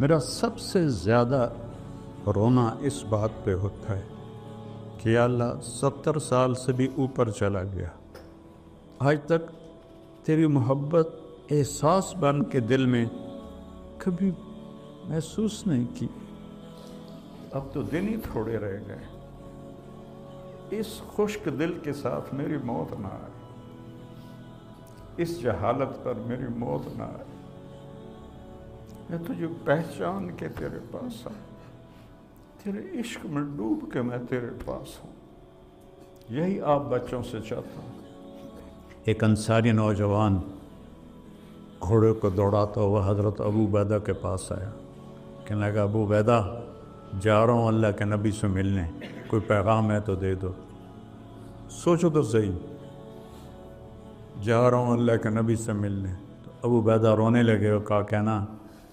میرا سب سے زیادہ رونا اس بات پہ ہوتا ہے کہ یا اللہ 70 سال سے بھی اوپر چلا گیا، آج تک تیری محبت احساس بن کے دل میں کبھی محسوس نہیں کی، اب تو دن ہی تھوڑے رہ گئے، اس خشک دل کے ساتھ میری موت نہ آئے، اس جہالت پر میری موت نہ آئے، میں تجھے پہچان کے تیرے پاس آؤں، تیرے عشق میں ڈوب کے میں تیرے پاس ہوں، یہی آپ بچوں سے چاہتا ہوں۔ ایک انصاری نوجوان گھوڑے کو دوڑاتا ہوا حضرت ابو عبیدہ کے پاس آیا، کہنے لگا ابو عبیدہ جا رہا ہوں اللہ کے نبی سے ملنے، کوئی پیغام ہے تو دے دو۔ سوچو تو صحیح، جا رہا ہوں اللہ کے نبی سے ملنے، تو ابو عبیدہ رونے لگے اور کہا کہنا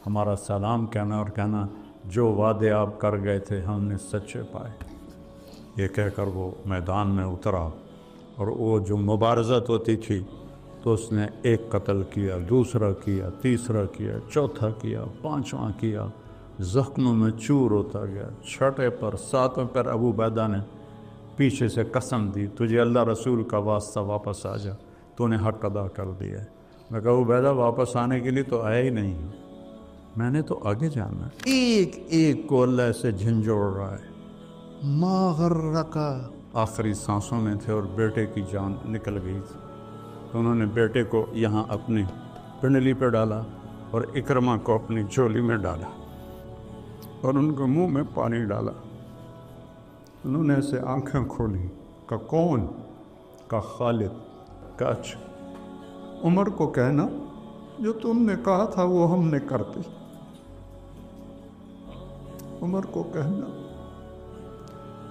ہمارا سلام کہنا اور کہنا جو وعدے آپ کر گئے تھے ہم نے سچے پائے۔ یہ کہہ کر وہ میدان میں اترا، اور وہ جو مبارزت ہوتی تھی تو اس نے ایک قتل کیا، دوسرا کیا، تیسرا کیا، چوتھا کیا، پانچواں کیا، زخموں میں چور ہوتا گیا، چھٹے پر ساتویں پر ابو عبیدہ نے پیچھے سے قسم دی تجھے اللہ رسول کا واسطہ واپس آ جا، تو نے حق ادا کر دیا ہے۔ میں کہا ابو عبیدہ واپس آنے کے لیے تو آیا ہی نہیں، میں نے تو آگے جانا ہے۔ ایک ایک کو اللہ سے جھنجھوڑ رہا ہے۔ ما غرکا، آخری سانسوں میں تھے اور بیٹے کی جان نکل گئی تھی، تو انہوں نے بیٹے کو یہاں اپنی پنڈلی پہ ڈالا اور اکرمہ کو اپنی جھولی میں ڈالا اور ان کے منہ میں پانی ڈالا۔ انہوں نے ایسے آنکھیں کھولی، کہا کون؟ کہا خالد۔ کہا اچھا، عمر کو کہنا جو تم نے کہا تھا وہ ہم نے کر دی، عمر کو کہنا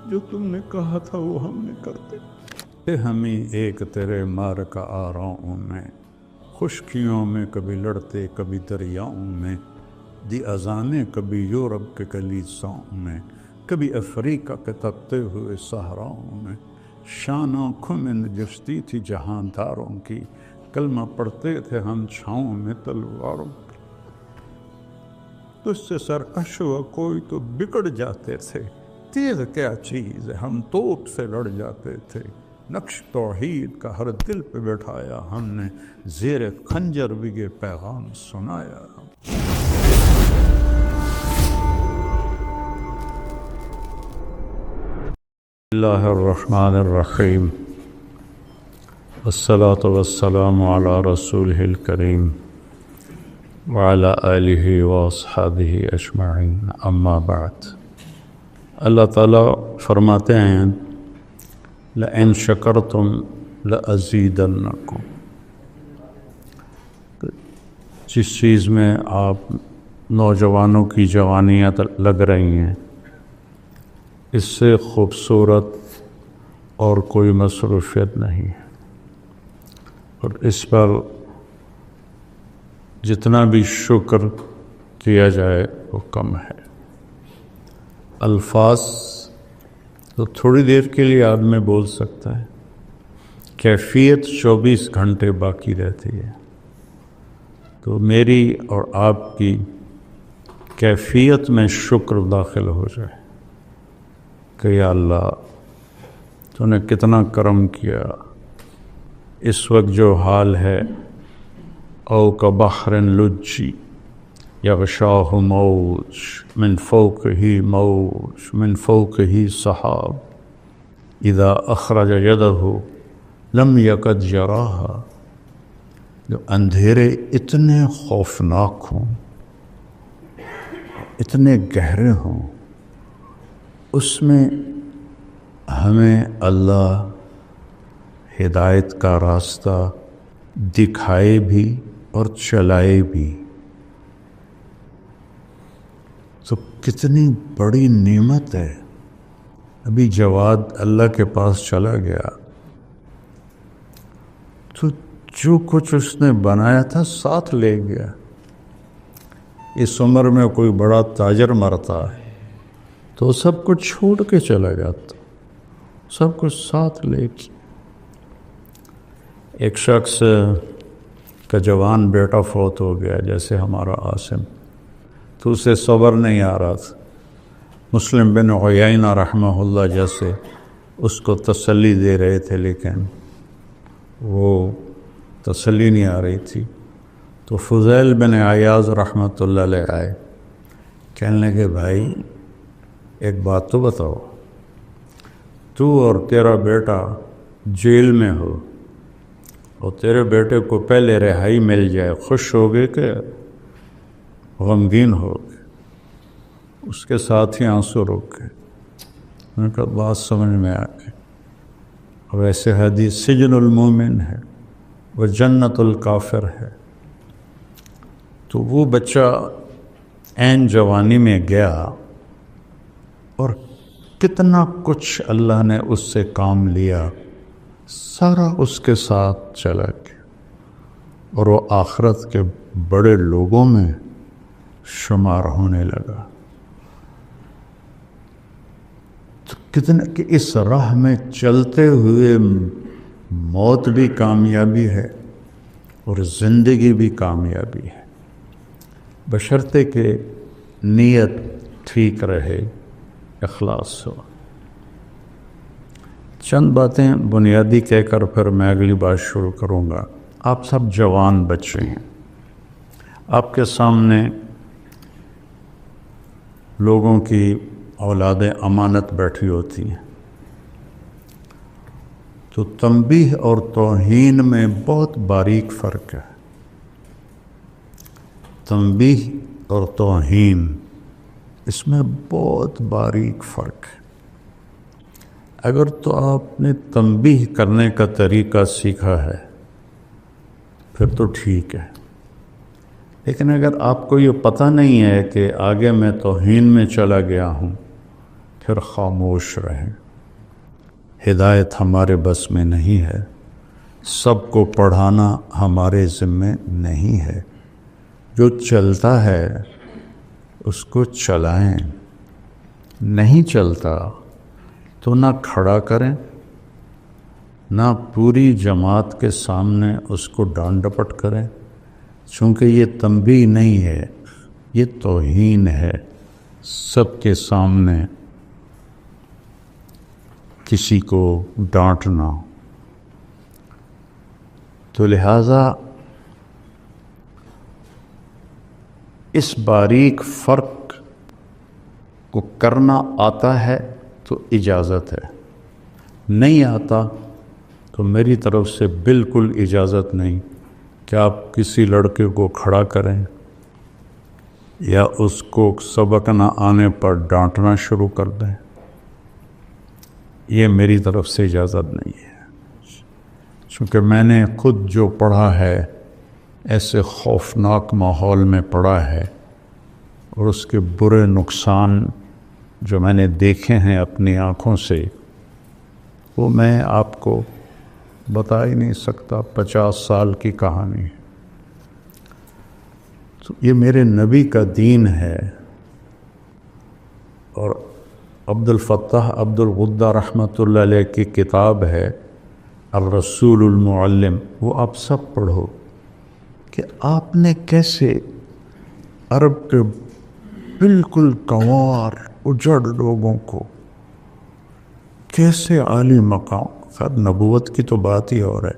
جو تم نے کہا تھا وہ ہم نے کر دی۔ ہمیں ایک تیرے مار کا آراؤں میں، خشکیوں میں کبھی لڑتے کبھی دریاؤں میں، دی اذانے کبھی یورپ کے کلیساؤں میں، کبھی افریقہ کے تپتے ہوئے صحراؤں میں، شان آنکھوں میں نجستی تھی جہانداروں کی، کلمہ پڑھتے تھے ہم چھاؤں میں تلواروں کی، تجھ سے سرکش ہوا کوئی تو بگڑ جاتے تھے، تیغ کیا چیز ہے ہم توپ سے لڑ جاتے تھے، نقش توحید کا ہر دل پہ بٹھایا ہم نے، زیر خنجر بھی یہ پیغام سنایا۔ اللہ الرحمن الرحیم، والصلاة والسلام علی رسولہ الکریم وعلی آلہ واصحابہ اجمعین، اما بعد۔ اللہ تعالیٰ فرماتے ہیں لَإِن شَكَرْتُمْ لَأَزِيدَنَّكُمْ، جس چیز میں آپ نوجوانوں کی جوانیاں لگ رہی ہیں، اس سے خوبصورت اور کوئی مصروفیت نہیں ہے، اور اس پر جتنا بھی شکر کیا جائے وہ کم ہے۔ الفاظ تو تھوڑی دیر کے لیے آدمی بول سکتا ہے، کیفیت 24 گھنٹے باقی رہتی ہے، تو میری اور آپ کی کیفیت میں شکر داخل ہو جائے کہ یا اللہ تو نے کتنا کرم کیا، اس وقت جو حال ہے او کبحر لجی یغشاہ موج من فوقہ موج من فوقہ سحاب اذا اخرج یدہ لم یکد یراہا، جو اندھیرے اتنے خوفناک ہوں، اتنے گہرے ہوں، اس میں ہمیں اللہ ہدایت کا راستہ دکھائے بھی اور چلائے بھی، تو کتنی بڑی نعمت ہے۔ ابھی جواد اللہ کے پاس چلا گیا تو جو کچھ اس نے بنایا تھا ساتھ لے گیا۔ اس عمر میں کوئی بڑا تاجر مرتا ہے تو سب کچھ چھوڑ کے چلا جاتا، سب کچھ ساتھ لے کے۔ ایک شخص کا جوان بیٹا فوت ہو گیا، جیسے ہمارا عاصم، تو تو اسے صبر نہیں آ رہا تھا. مسلم بن عیینہ رحمہ اللہ جیسے اس کو تسلی دے رہے تھے لیکن وہ تسلی نہیں آ رہی تھی. تو فضیل بن عیاض رحمۃ اللہ علیہ آئے، کہنے لگے بھائی ایک بات تو بتاؤ، تو اور تیرا بیٹا جیل میں ہو اور تیرے بیٹے کو پہلے رہائی مل جائے، خوش ہوگے کہ غمگین ہوگے؟ اس کے ساتھ ہی آنسو رک گئے. میں نے کہا بات سمجھ میں آ گئی. اور ایسے حدیث سجن المومن ہے وہ جنت الکافر ہے. تو وہ بچہ عین جوانی میں گیا اور کتنا کچھ اللہ نے اس سے کام لیا، سارا اس کے ساتھ چلا گیا اور وہ آخرت کے بڑے لوگوں میں شمار ہونے لگا. تو کتنا کہ اس راہ میں چلتے ہوئے موت بھی کامیابی ہے اور زندگی بھی کامیابی ہے، بشرطے کہ نیت ٹھیک رہے، اخلاص ہو. چند باتیں بنیادی کہہ کر پھر میں اگلی بات شروع کروں گا. آپ سب جوان بچے ہیں، آپ کے سامنے لوگوں کی اولادیں امانت بیٹھی ہوتی ہیں. تو تنبیہ اور توہین میں بہت باریک فرق ہے. تنبیہ اور توہین اس میں بہت باریک فرق ہے. اگر تو آپ نے تنبیہ کرنے کا طریقہ سیکھا ہے پھر تو ٹھیک ہے، لیکن اگر آپ کو یہ پتہ نہیں ہے کہ آگے میں توہین میں چلا گیا ہوں پھر خاموش رہیں. ہدایت ہمارے بس میں نہیں ہے، سب کو پڑھانا ہمارے ذمے نہیں ہے. جو چلتا ہے اس کو چلائیں، نہیں چلتا تو نہ کھڑا کریں نہ پوری جماعت کے سامنے اس کو ڈانٹ ڈپٹ کریں، چونکہ یہ تنبیہ نہیں ہے، یہ توہین ہے. سب کے سامنے کسی کو ڈانٹنا. تو لہٰذا اس باریک فرق کو کرنا آتا ہے تو اجازت ہے، نہیں آتا تو میری طرف سے بالکل اجازت نہیں کہ آپ کسی لڑکے کو کھڑا کریں یا اس کو سبق نہ آنے پر ڈانٹنا شروع کر دیں. یہ میری طرف سے اجازت نہیں ہے، چونکہ میں نے خود جو پڑھا ہے ایسے خوفناک ماحول میں پڑھا ہے اور اس کے برے نقصان جو میں نے دیکھے ہیں اپنی آنکھوں سے وہ میں آپ کو بتا ہی نہیں سکتا. 50 سال کی کہانی ہے. تو یہ میرے نبی کا دین ہے. اور عبد الفتاح عبد الغدہ رحمۃ اللہ علیہ کی کتاب ہے الرسول المعلم، وہ آپ سب پڑھو کہ آپ نے کیسے عرب کے بالکل گنوار اجڑ لوگوں کو کیسے عالی مقام. خیر نبوت کی تو بات ہی اور ہے،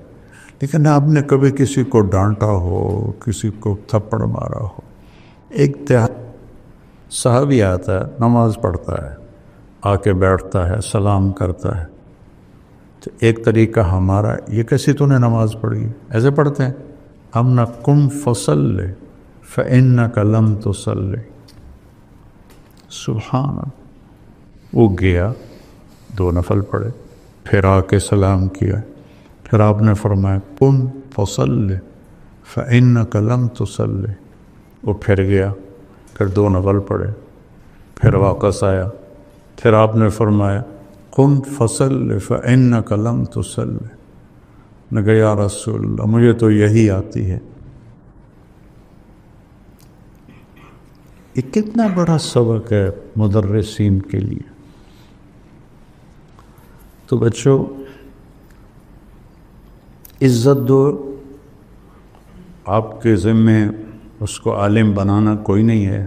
لیکن آپ نے کبھی کسی کو ڈانٹا ہو، کسی کو تھپڑ مارا ہو؟ ایک صحابی آتا ہے، نماز پڑھتا ہے، آ کے بیٹھتا ہے، سلام کرتا ہے. تو ایک طریقہ ہمارا یہ کیسی تو نے نماز پڑھی ایسے پڑھتے ہیں ہم نہ قم فصلی فإنک لم تصلی. سبحان اللہ. وہ گیا 2 نفل پڑھے، پھر آ کے سلام کیا، پھر آپ نے فرمایا قم فصلی فإنک لم تصلی. وہ پھر گیا، پھر 2 نفل پڑھے، پھر واپس آیا، پھر آپ نے فرمایا قم فصلی فإنک لم تصلی. نے کہا یا رسول اللہ مجھے تو یہی آتی ہے. یہ کتنا بڑا سبق ہے مدرسین کے لیے. تو بچوں عزت دو. آپ کے ذمے اس کو عالم بنانا کوئی نہیں ہے،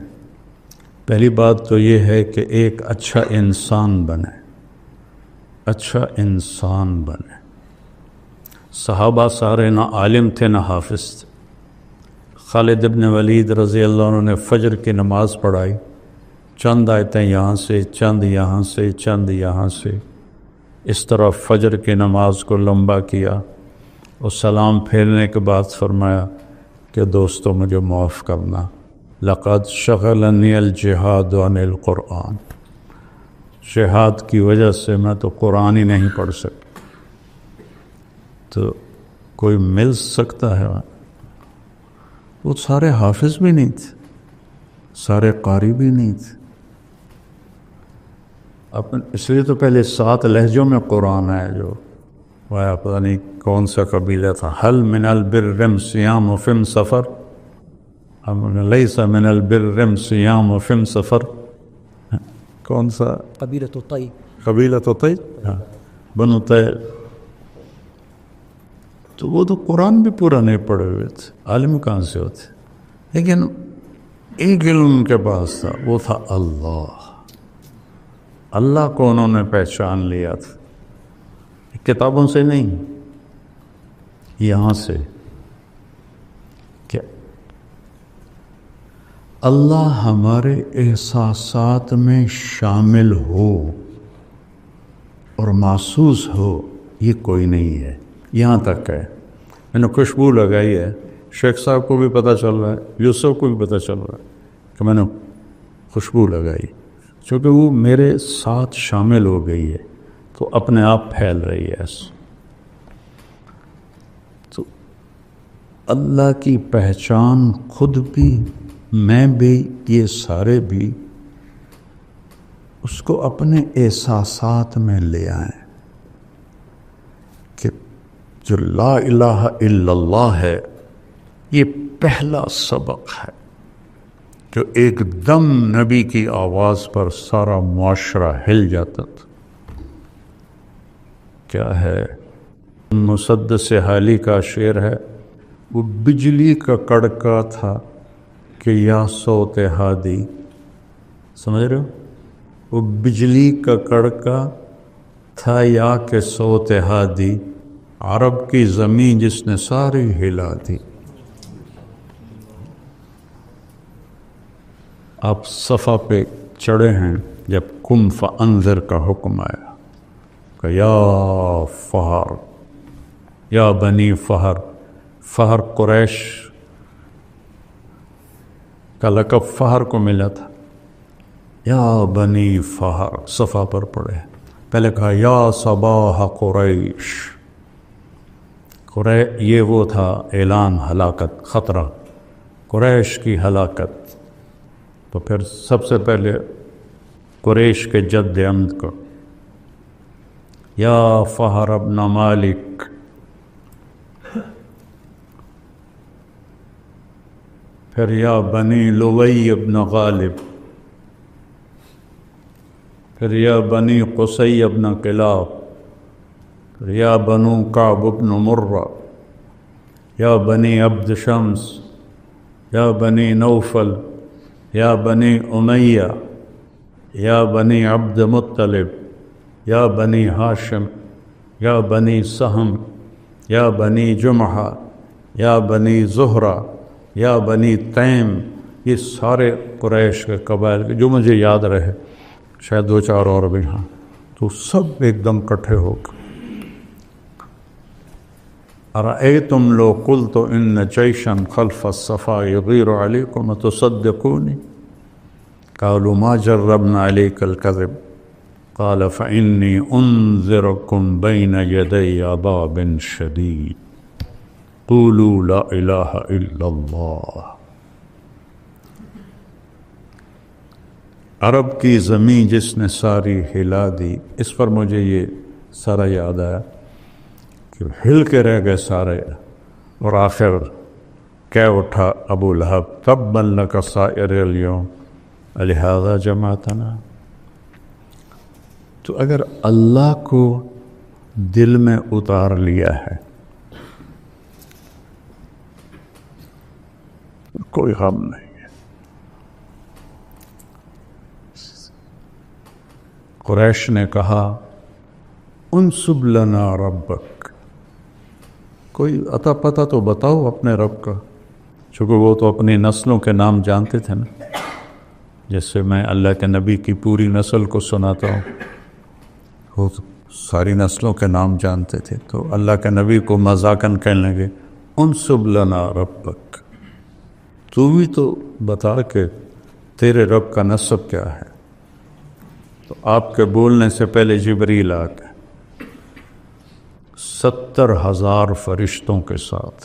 پہلی بات تو یہ ہے کہ ایک اچھا انسان بنے، اچھا انسان بنے۔ صحابہ سارے نہ عالم تھے نہ حافظ تھے۔ خالد ابن ولید رضی اللہ عنہ نے فجر کی نماز پڑھائی، چند آیتیں یہاں سے، چند یہاں سے، چند یہاں سے، اس طرح فجر کی نماز کو لمبا کیا اور سلام پھیرنے کے بعد فرمایا کہ دوستو مجھے معاف کرنا، لقد شغلنی الجہاد عن القرآن، جہاد کی وجہ سے میں تو قرآن ہی نہیں پڑھ سکتا۔ تو کوئی مل سکتا ہے؟ وہ سارے حافظ بھی نہیں تھے، سارے قاری بھی نہیں تھے۔ اس لیے تو پہلے 7 لہجوں میں قرآن ہے، جو وہ پتہ نہیں کون سا قبیلہ تھا۔ حل من البر صیام فم سفر، لیس من البر صیام فم سفر، کون سا؟ قبیلۃ طی، قبیلۃ طی، بنو طی۔ تو وہ تو قرآن بھی پورا نہیں پڑھے ہوئے تھے، عالم کہاں سے ہوتے؟ لیکن ایک علم ان کے پاس تھا، وہ تھا اللہ۔ اللہ کو انہوں نے پہچان لیا تھا، کتابوں سے نہیں، یہاں سے کہ اللہ ہمارے احساسات میں شامل ہو اور محسوس ہو، یہ کوئی نہیں ہے۔ یہاں تک ہے میں نے خوشبو لگائی ہے، شیخ صاحب کو بھی پتہ چل رہا ہے، یوسف کو بھی پتہ چل رہا ہے کہ میں نے خوشبو لگائی، چونکہ وہ میرے ساتھ شامل ہو گئی ہے تو اپنے آپ پھیل رہی ہے۔ تو اللہ کی پہچان خود بھی، میں بھی، یہ سارے بھی اس کو اپنے احساسات میں لے آئیں کہ جو لا الہ الا اللہ ہے یہ پہلا سبق ہے، جو ایک دم نبی کی آواز پر سارا معاشرہ ہل جاتا تھا۔ کیا ہے؟ مسدس حالی کا شعر ہے، وہ بجلی کا کڑکا تھا کہ یا صوت ہادی، سمجھ رہے ہو؟ وہ بجلی کا کڑکا تھا یا کہ صوت ہادی، عرب کی زمین جس نے ساری ہلا دی۔ آپ صفا پہ چڑھے ہیں جب قم فانذر کا حکم آیا کہ یا فہر، یا بنی فہر، فہر قریش کا لقب فہر کو ملا تھا، یا بنی فہر، صفا پر پڑھے، پہلے کہا یا صباح قریش، یہ وہ تھا اعلان ہلاکت، خطرہ، قریش کی ہلاکت۔ تو پھر سب سے پہلے قریش کے جد عمد کو، یا فہر ابن مالک، پھر یا بنی لوی ابن غالب، پھر یا بنی قصی ابن کلاب، پھر یا بنو کعب ابن مرہ، یا بنی عبد شمس، یا بنی نوفل، یا بنی امیہ، یا بنی عبد مطلب، یا بنی ہاشم، یا بنی سہم، یا بنی جمحہ، یا بنی زہرہ، یا بنی تیم، یہ سارے قریش کے قبائل کے جو مجھے یاد رہے، شاید 2-4 اور بھی ہاں، تو سب ایک دم کٹھے ہو گئے۔ ارأیتم لو قلت ان جیشا خلف الصفا یغیر علیکم تصدقونی قالوا ما جربنا علیک الکذب قال فإنی انذرکم بین یدی عذاب شدید قولوا لا الہ الا اللہ۔ عرب کی زمین جس نے ساری ہلا دی، اس پر مجھے یہ سارا یاد آیا کہ ہل کے رہ گئے سارے، اور آخر کیا اٹھا ابو لہب، تبا لک سائر اليوم لہذا جمعتنا۔ تو اگر اللہ کو دل میں اتار لیا ہے کوئی غم نہیں ہے۔ قریش نے کہا انسب لنا ربک، کوئی عطا پتہ تو بتاؤ اپنے رب کا، چونکہ وہ تو اپنی نسلوں کے نام جانتے تھے نا، جیسے میں اللہ کے نبی کی پوری نسل کو سناتا ہوں، وہ تو ساری نسلوں کے نام جانتے تھے، تو اللہ کے نبی کو مذاقاً کہنے لگے انسب لنا ربک، تو بھی تو بتا کہ تیرے رب کا نسب کیا ہے۔ تو آپ کے بولنے سے پہلے جبریل آ گئے 70,000 فرشتوں کے ساتھ،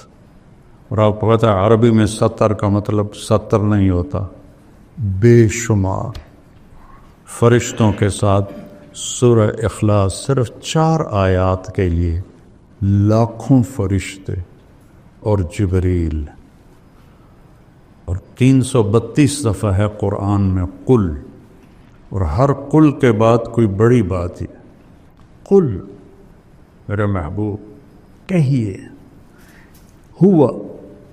اور آپ کو پتہ ہے عربی میں 70 کا مطلب 70 نہیں ہوتا، بے شمار فرشتوں کے ساتھ سورہ اخلاص صرف 4 آیات کے لیے لاکھوں فرشتے اور جبریل، اور 332 دفعہ ہے قرآن میں قل، اور ہر قل کے بعد کوئی بڑی بات ہی، قل میرے محبوب کہیے، ہوا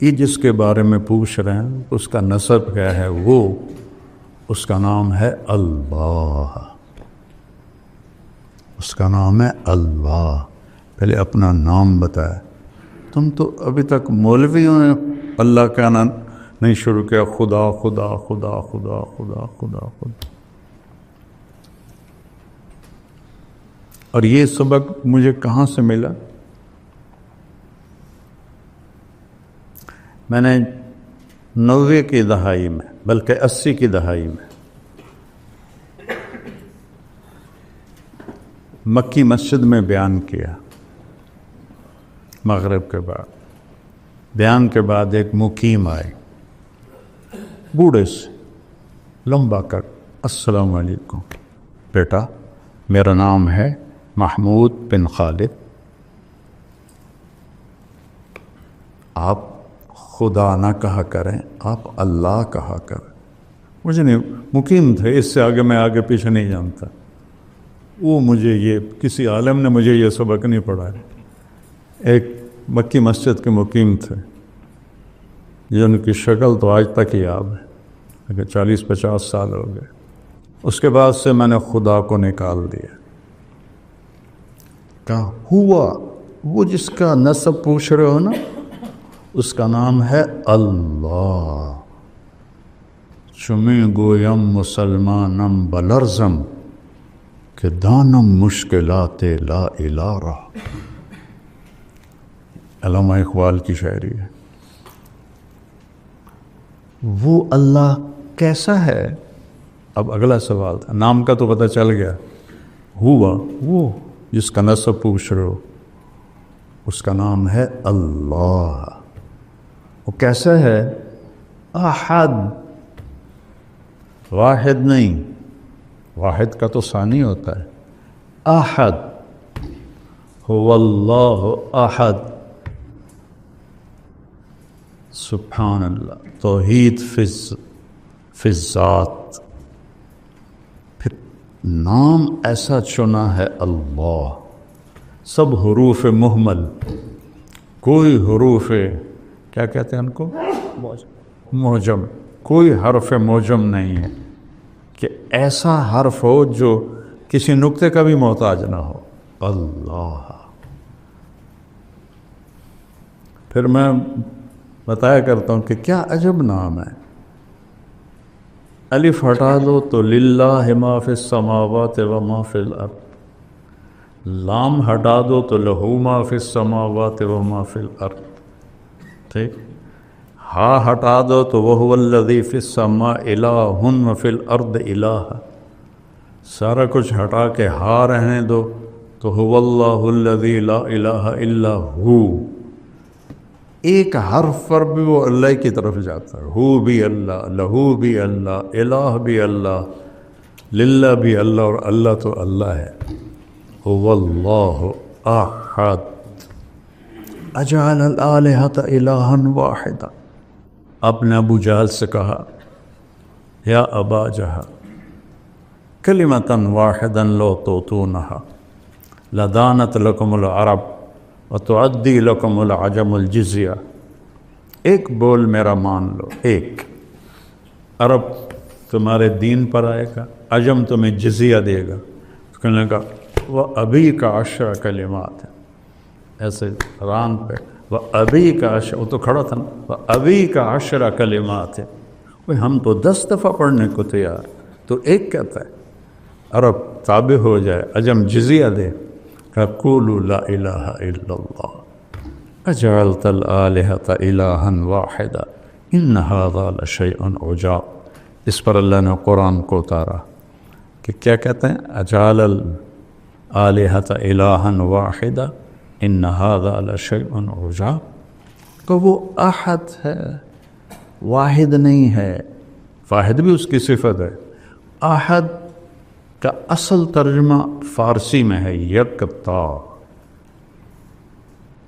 یہ جس کے بارے میں پوچھ رہے ہیں اس کا نسب کیا ہے، وہ اس کا نام ہے اللہ، اس کا نام ہے اللہ۔ پہلے اپنا نام بتایا، تم تو ابھی تک مولویوں نے اللہ کہنا نہیں شروع کیا، خدا خدا خدا خدا خدا خدا خدا۔ اور یہ سبق مجھے کہاں سے ملا؟ میں نے 90 کی دہائی میں، بلکہ 80 کی دہائی میں مکی مسجد میں بیان کیا، مغرب کے بعد بیان کے بعد ایک مقیم آئے بوڑھے سے، لمبا کر، السلام علیکم بیٹا، میرا نام ہے محمود بن خالد، آپ خدا نہ کہا کریں، آپ اللہ کہا کریں۔ مجھے نہیں، مقیم تھے، اس سے آگے میں آگے پیچھے نہیں جانتا، وہ مجھے یہ کسی عالم نے مجھے یہ سبق نہیں پڑھایا، ایک مکی مسجد کے مقیم تھے، جن کی شکل تو آج تک یاد ہے، اگر 40-50 سال ہو گئے۔ اس کے بعد سے میں نے خدا کو نکال دیا، کہا ہوا وہ جس کا نسب پوچھ رہے ہو نا، اس کا نام ہے اللہ، چمی گویم مسلمانم بلرزم کہ دانم مشکلات لا الہ رہا، علامہ اقبال کی شاعری ہے۔ وہ اللہ کیسا ہے؟ اب اگلا سوال تھا، نام کا تو پتہ چل گیا، ہوا وہ جس کا نسب پوچھ رہے ہو اس کا نام ہے اللہ، وہ کیسا ہے؟ احد، واحد نہیں، واحد کا تو ثانی ہوتا ہے، احد، هو اللہ احد، سبحان اللہ، توحید فی الذات۔ پھر نام ایسا چنا ہے اللہ، سب حروف مہمل، کوئی حروف کیا کہتے ہیں ان کو، معجم، کوئی حرف معجم نہیں ہے کہ ایسا حرف ہو جو کسی نقطے کا بھی محتاج نہ ہو، اللہ۔ پھر میں بتایا کرتا ہوں کہ کیا عجب نام ہے، الف ہٹا دو تو للہ ما فی السماوات و ما فی الارض، لام ہٹا دو تو لہو ما فی السماوات و ما فی الارض، ٹھیک، ہا ہٹا دو تو وہو الذی فی السماء الہ و فی الارض الہ، سارا کچھ ہٹا کے ہا رہنے دو تو هو اللہ الذی لا الہ الا ہو، ایک حرف پر بھی وہ اللہ کی طرف جاتا ہے، ہو بھی اللہ، لہو بھی اللہ، الہ بھی اللہ، للہ بھی اللہ، اور اللہ تو اللہ ہے۔ هو اللہ احد اجعل الآلہۃ الہا واحدا، آپ نے ابو جہل سے کہا یا ابا جہل کلمۃ واحدا لو توتونہا لدانت لکم العرب وتعدی لکم العجم الجزیہ، ایک بول میرا مان لو، ایک، عرب تمہارے دین پر آئے گا، عجم تمہیں جزیہ دے گا، کہنے کا وہ ابھی کا عشر کلمات ہے، ایسے ران پہ وہ ابھی کا عشر، وہ تو کھڑا تھا نا، وہ ابھی کا عشر کلمات ہے، وہ ہم تو 10 دفعہ پڑھنے کو تیار، تو ایک کہتا ہے عرب تابع ہو جائے، عجم جزیہ دے کہ قولوا لا الہ الا اللہ اجعلت الآلہۃ الہا واحدا ان ھذا لشیء عجاب۔ اس پر اللہ نے قرآن کو اتارا کہ کیا کہتے ہیں، اجعل الآلہۃ الہا واحدا ان ھذا لشیء عجاب، کہ وہ احد ہے، واحد نہیں ہے، واحد بھی اس کی صفت ہے۔ احد کا اصل ترجمہ فارسی میں ہے یکتا،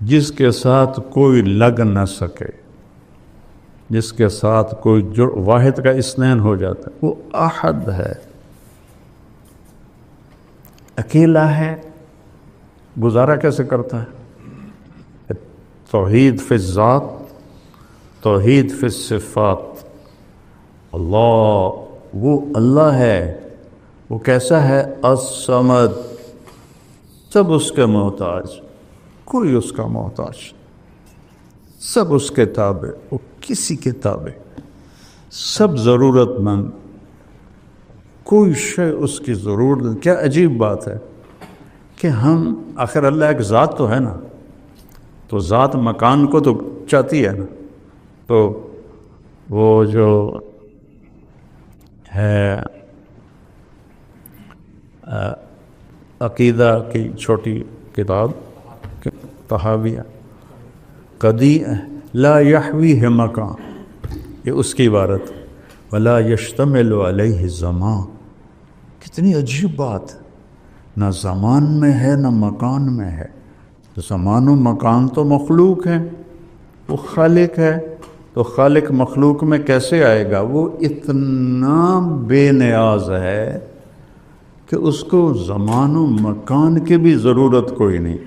جس کے ساتھ کوئی لگ نہ سکے، جس کے ساتھ کوئی واحد کا اثنین ہو جاتا ہے، وہ احد ہے، اکیلا ہے، گزارا کیسے کرتا ہے؟ توحید فی الذات، توحید فی الصفات۔ اللہ وہ اللہ ہے، وہ کیسا ہے؟ الصمد، سب اس کے محتاج، کوئی اس کا محتاج، سب اس کے تابع، وہ کسی کے تابع، سب ضرورت مند، کوئی شے اس کی ضرورت نہیں۔ کیا عجیب بات ہے کہ ہم آخر اللہ ایک ذات تو ہے نا، تو ذات مکان کو تو چاہتی ہے نا، تو وہ جو ہے عقیدہ کی چھوٹی کتاب طحاویہ، قدی لا یحویہ مکان، یہ اس کی عبارت، ولا یشتمل علیہ زمان۔ کتنی عجیب بات، نہ زمان میں ہے نہ مکان میں ہے۔ تو زمان و مکان تو مخلوق ہے، وہ خالق ہے، تو خالق مخلوق میں کیسے آئے گا؟ وہ اتنا بے نیاز ہے کہ اس کو زمان و مکان کی بھی ضرورت کوئی نہیں۔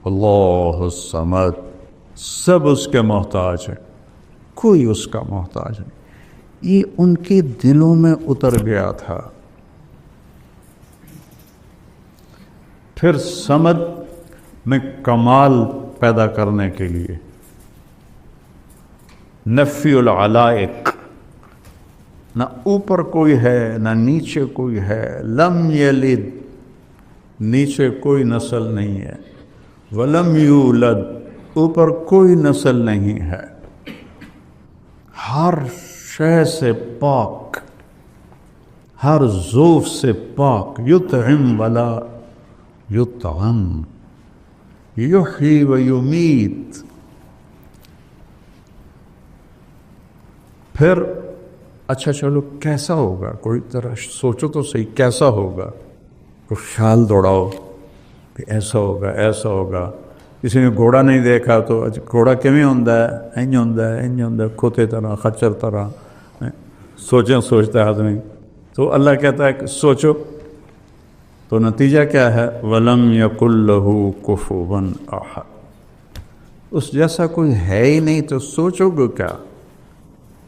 اللہ الصمد، سب اس کے محتاج ہے، کوئی اس کا محتاج نہیں۔ یہ ان کے دلوں میں اتر گیا تھا۔ پھر صمد میں کمال پیدا کرنے کے لیے نفی العلائق، نہ اوپر کوئی ہے نہ نیچے کوئی ہے، لم یلد، نیچے کوئی نسل نہیں ہے، ولم یولد، اوپر کوئی نسل نہیں ہے، ہر شے سے پاک، ہر ذوف سے پاک، یطعم ولا یطعم، یحیی و یمیت۔ پھر اچھا چلو کیسا ہوگا، کوئی طرح سوچو تو صحیح، کیسا ہوگا؟ کوئی خیال دوڑاؤ کہ ایسا ہوگا ایسا ہوگا۔ کسی نے گھوڑا نہیں دیکھا تو گھوڑا کیویں ہوندا ہے، انج ہوندا ہے، انج ہوندا ہے، کھوتے طرح، خچر طرح، سوچتا ہے آدمی۔ تو اللہ کہتا ہے کہ سوچو، تو نتیجہ کیا ہے؟ وَلَمْ يَكُنْ لَهُ كُفُوًا أَحَدٌ، اس جیسا کوئی ہے ہی نہیں، تو سوچو گے کیا؟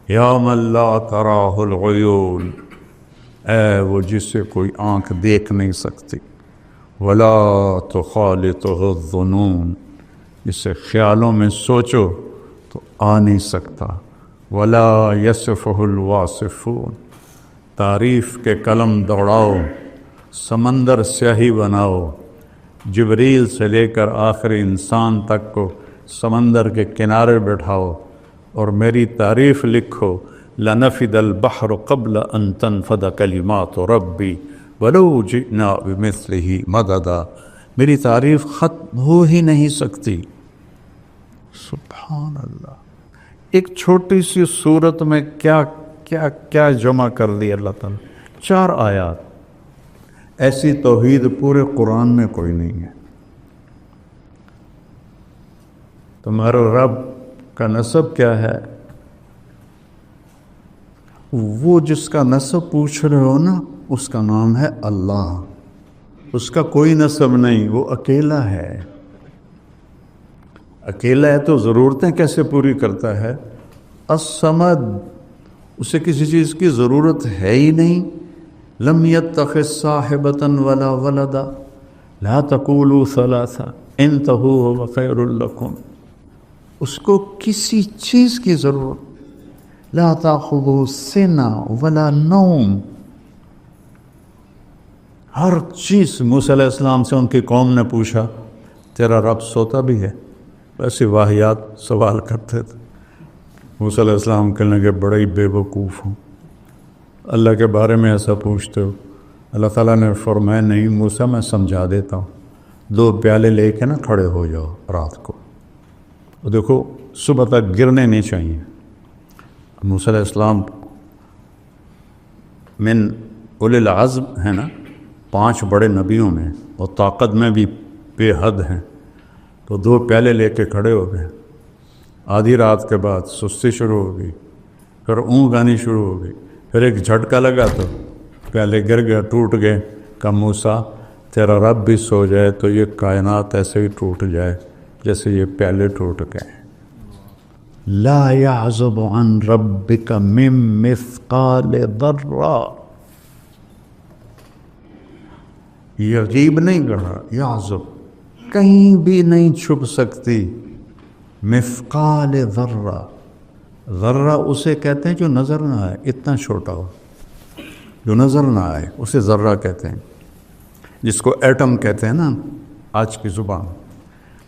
یا من لا تراہ العیون، اے وہ جسے کوئی آنکھ دیکھ نہیں سکتی، ولا تخالطہ الظنون، جسے خیالوں میں سوچو تو آ نہیں سکتا، ولا یصفہ الواصفون، تعریف کے قلم دوڑاؤ، سمندر سیاہی بناؤ، جبریل سے لے کر آخری انسان تک کو سمندر کے کنارے بٹھاؤ اور میری تعریف لکھو، لنفد البحر قبل ان تنفد کلمات ربی ولو جئنا بمثلہ مددا، میری تعریف ختم ہو ہی نہیں سکتی۔ سبحان اللہ، ایک چھوٹی سی صورت میں کیا کیا کیا جمع کر دی اللہ تعالیٰ، 4 آیات۔ ایسی توحید پورے قرآن میں کوئی نہیں ہے۔ تمہارا رب کا نسب کیا ہے؟ وہ جس کا نسب پوچھ رہے ہو نا، اس کا نام ہے اللہ، اس کا کوئی نسب نہیں، وہ اکیلا ہے۔ اکیلا ہے تو ضرورتیں کیسے پوری کرتا ہے؟ الصمد، اسے کسی چیز کی ضرورت ہے ہی نہیں، لم يتخذ صاحبة ولا ولدا لا تقولوا ثلاثة انتهوا هو خير لكم. اس کو کسی چیز کی ضرورت، لا تاخذوا سنة ولا نوم، ہر چیز. موسیٰ علیہ السلام سے ان کی قوم نے پوچھا تیرا رب سوتا بھی ہے؟ ایسے واہیات سوال کرتے تھے. موسیٰ علیہ السلام کہنے لگے بڑے ہی بے وقوف ہوں، اللہ کے بارے میں ایسا پوچھتے ہو. اللہ تعالیٰ نے فرمایا نہیں موسیٰ میں سمجھا دیتا ہوں، 2 پیالے لے کے نا کھڑے ہو جاؤ رات کو، اور دیکھو صبح تک گرنے نہیں چاہیے. موسیٰ علیہ السلام من اولی العزم ہے نا، 5 بڑے نبیوں میں، اور طاقت میں بھی بے حد ہیں. تو 2 پیالے لے کے کھڑے ہو گئے. آدھی رات کے بعد سستی شروع ہو گئی، پھر اونگ آنی شروع ہو گئی، پھر ایک جھٹکا لگا تو پیالے گر گئے، ٹوٹ گئے. کہ موسیٰ تیرا رب بھی سو جائے تو یہ کائنات ایسے ہی ٹوٹ جائے جیسے یہ پیالے ٹوٹ گئے. لا يعزب عن ربك من مثقال ذرہ، یغیب نہیں کرا، یعزب کہیں بھی نہیں چھپ سکتی. مثقال ذرہ، ذرہ اسے کہتے ہیں جو نظر نہ آئے، اتنا چھوٹا ہو جو نظر نہ آئے اسے ذرہ کہتے ہیں، جس کو ایٹم کہتے ہیں نا آج کی زبان.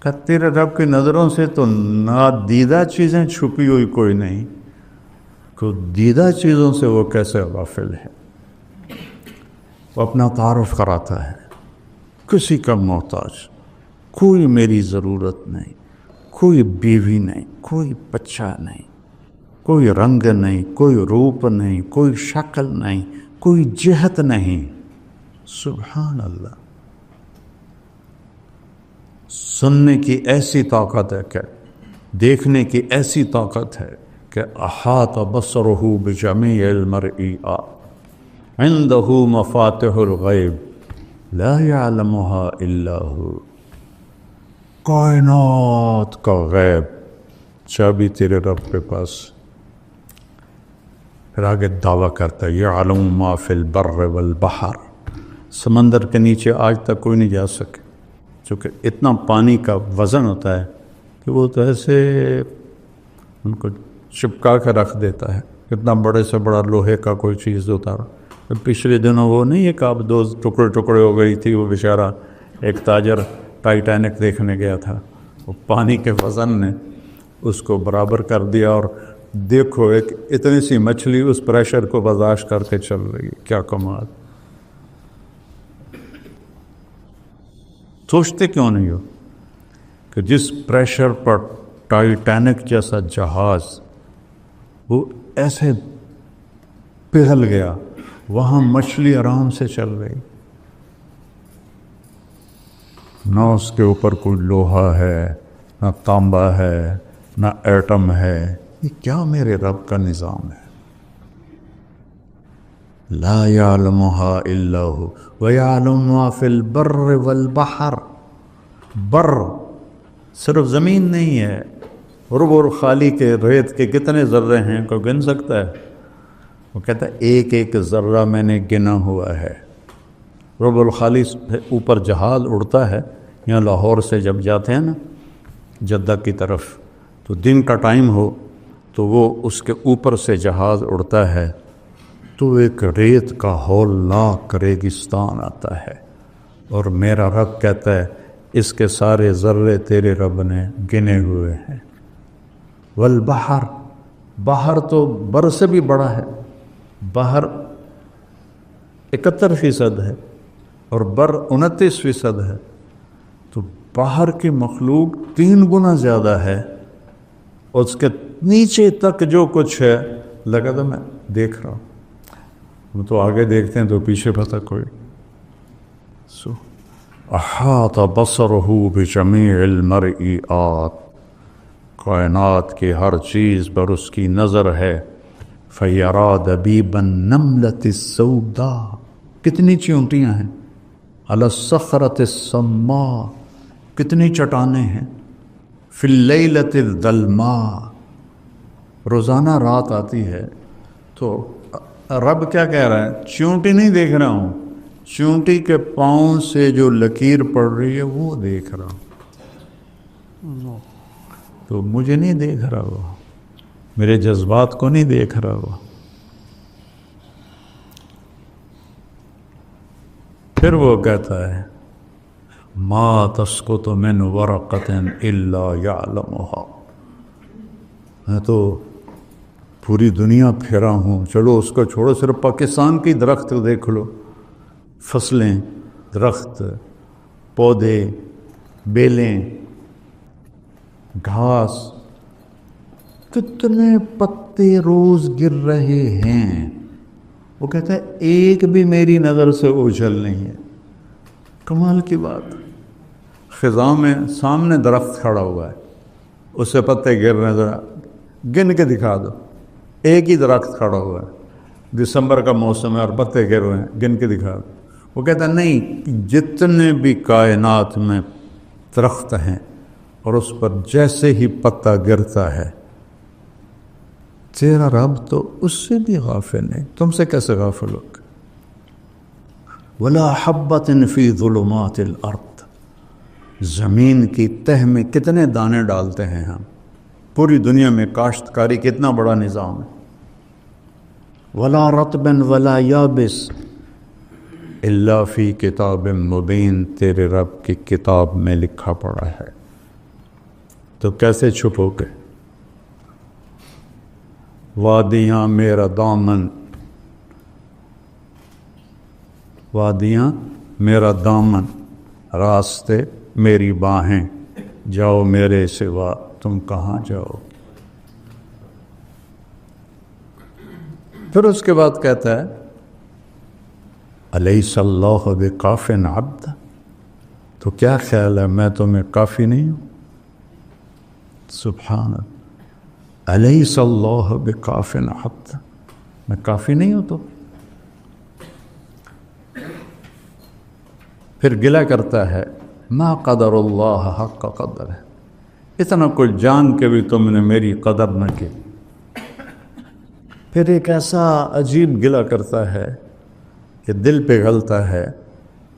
کہ تیرے رب کی نظروں سے تو نادیدہ چیزیں چھپی ہوئی کوئی نہیں، کو دیدہ چیزوں سے وہ کیسے غافل ہے. وہ اپنا تعارف کراتا ہے، کسی کا محتاج، کوئی میری ضرورت نہیں، کوئی بیوی نہیں، کوئی بچہ نہیں، کوئی رنگ نہیں، کوئی روپ نہیں، کوئی شکل نہیں، کوئی جہت نہیں. سبحان اللہ. سننے کی ایسی طاقت ہے کہ دیکھنے کی ایسی طاقت ہے کہ احاط بصرہ بجمیع المرئیات عنده مفاتح الغیب لا يعلمها الا هو. کائنات کا غیب چابی تیرے رب کے پاس. پھر آگے دعویٰ کرتا ہے یعلم ما فی البر والبحر، سمندر کے نیچے آج تک کوئی نہیں جا سکے، چونکہ اتنا پانی کا وزن ہوتا ہے کہ وہ تو ایسے ان کو چپکا کے رکھ دیتا ہے. کتنا بڑے سے بڑا لوہے کا کوئی چیز اتارا. پچھلے دنوں وہ نہیں ایک آپ 2 ٹکڑے ہو گئی تھی، وہ بیچارہ ایک تاجر ٹائٹینک دیکھنے گیا تھا، وہ پانی کے وزن نے اس کو برابر کر دیا. اور دیکھو ایک اتنی سی مچھلی اس پریشر کو برداشت کر کے چل رہی ہے، کیا کمال. سوچتے کیوں نہیں ہو کہ جس پریشر پر ٹائٹینک جیسا جہاز وہ ایسے پگھل گیا، وہاں مچھلی آرام سے چل رہی، نہ اس کے اوپر کوئی لوہا ہے، نہ تانبا ہے، نہ ایٹم ہے. یہ کیا میرے رب کا نظام ہے. لا يعلمها الا هو ويعلم ما في البر والبحر. بر صرف زمین نہیں ہے، رب الخالی کے ریت کے کتنے ذرے ہیں کوئی گن سکتا ہے؟ وہ کہتا ہے ایک ایک ذرہ میں نے گنا ہوا ہے. رب الخالی اوپر جہاز اڑتا ہے، یہاں لاہور سے جب جاتے ہیں نا جدہ کی طرف تو دن کا ٹائم ہو تو وہ اس کے اوپر سے جہاز اڑتا ہے تو ایک ریت کا ہولناک ریگستان آتا ہے، اور میرا رب کہتا ہے اس کے سارے ذرے تیرے رب نے گنے ہوئے ہیں. والبحر، بحر تو بر سے بھی بڑا ہے، بحر 71% ہے اور بر 29% ہے، تو باہر کی مخلوق 3 گنا زیادہ ہے، اور اس کے نیچے تک جو کچھ ہے لگا تو میں دیکھ رہا ہوں. ہم تو آگے دیکھتے ہیں تو پیچھے پتہ کوئی. احاط بصرہ بجمیع المرئیات، کائنات کی ہر چیز پر اس کی نظر ہے. فیرا دبیب النملۃ السوداء، کتنی چیونٹیاں ہیں. علی الصخرۃ الصماء، کتنی چٹانیں ہیں. فی اللیلۃ الظلماء، روزانہ رات آتی ہے تو رب کیا کہہ رہا ہے؟ چونٹی نہیں دیکھ رہا ہوں، چونٹی کے پاؤں سے جو لکیر پڑ رہی ہے وہ دیکھ رہا ہوں، تو مجھے نہیں دیکھ رہا وہ، میرے جذبات کو نہیں دیکھ رہا وہ۔ پھر وہ کہتا ہے ما تسقط من ورقۃ الا یعلمها، میں تو پوری دنیا پھیرا ہوں، چلو اس کو چھوڑو، صرف پاکستان کی درخت دیکھ لو، فصلیں، درخت، پودے، بیلیں، گھاس، کتنے پتے روز گر رہے ہیں، وہ کہتا ہے ایک بھی میری نظر سے اوجھل نہیں ہے۔ کمال کی بات، خزاں میں سامنے درخت کھڑا ہوا ہے، اس سے پتے گر رہے ہیں، ذرا گن کے دکھا دو، ایک ہی درخت کھڑا ہوا ہے، دسمبر کا موسم ہے اور پتے گر رہے ہیں، گن کے دکھا دو۔ وہ کہتا ہے نہیں، جتنے بھی کائنات میں درخت ہیں اور اس پر جیسے ہی پتا گرتا ہے، تیرا رب تو اس سے بھی غافل نہیں، تم سے کیسے غافل ہوگا؟ وَلَا حَبَّةٍ فِي ظُلُمَاتِ الْأَرْضِ، زمین کی تہ میں کتنے دانے ڈالتے ہیں ہم، پوری دنیا میں کاشتکاری کتنا بڑا نظام ہے۔ وَلَا رَطْبٍ وَلَا يَابِسٍ إِلَّا فِي كِتَابٍ مُبِينٍ، تیرے رب کی کتاب میں لکھا پڑا ہے، تو کیسے چھپو گے؟ وادیاں میرا دامن، وادیاں میرا دامن، راستے میری باہیں، جاؤ میرے سوا تم کہاں جاؤ۔ پھر اس کے بعد کہتا ہے الیس اللہ بکاف عبد، تو کیا خیال ہے میں تمہیں کافی نہیں ہوں؟ سبحان اللہ، الیس اللہ بکاف عبد، میں کافی نہیں ہوں تو؟ پھر گلہ کرتا ہے ما قدر اللہ حق قدر ہے، اتنا کچھ جان کے بھی تم نے میری قدر نہ کی۔ پھر ایک ایسا عجیب گلہ کرتا ہے کہ دل پہ گھلتا ہے،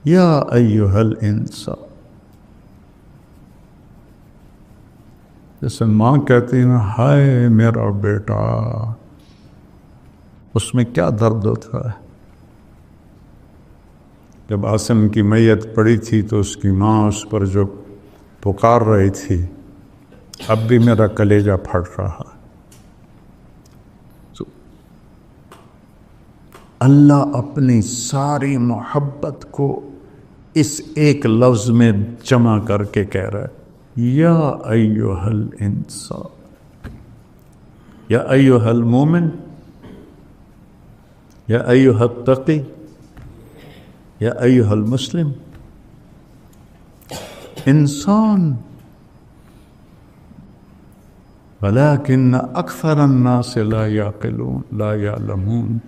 یا ایھا الانسان، جیسے ماں کہتی ہے نا ہائے میرا بیٹا، اس میں کیا درد ہوتا ہے۔ جب عاصم کی میت پڑی تھی تو اس کی ماں اس پر جو پکار رہی تھی، اب بھی میرا کلیجہ پھٹ رہا۔ تو اللہ اپنی ساری محبت کو اس ایک لفظ میں جمع کر کے کہہ رہا ہے، یا ایھا الانسان، یا ایھا المومن، یا ایھا التقی، یا ایھا المسلم، انسان، ولیکن اکثر الناس لا یعقلون لا یعلمون۔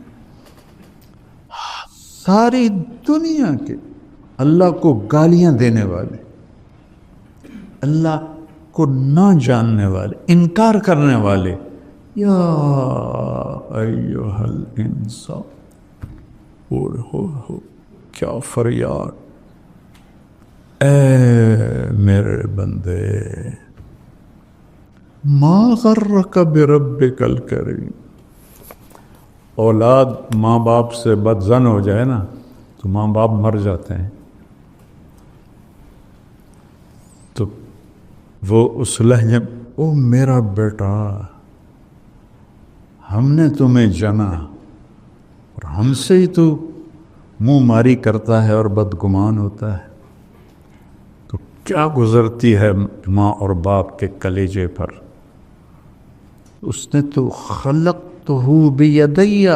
ساری دنیا کے اللہ کو گالیاں دینے والے، اللہ کو نہ جاننے والے، انکار کرنے والے، یا ایھا الانسان، ہو کیا فریاد، اے میرے بندے، ما غرک بربک الکریم۔ اولاد ماں باپ سے بدظن ہو جائے نا تو ماں باپ مر جاتے ہیں، تو وہ اس لہجے، او میرا بیٹا، ہم نے تمہیں جنا اور ہم سے ہی تو منہ ماری کرتا ہے اور بدگمان ہوتا ہے، تو کیا گزرتی ہے ماں اور باپ کے کلیجے پر۔ اس نے تو خلقتہ بیدی،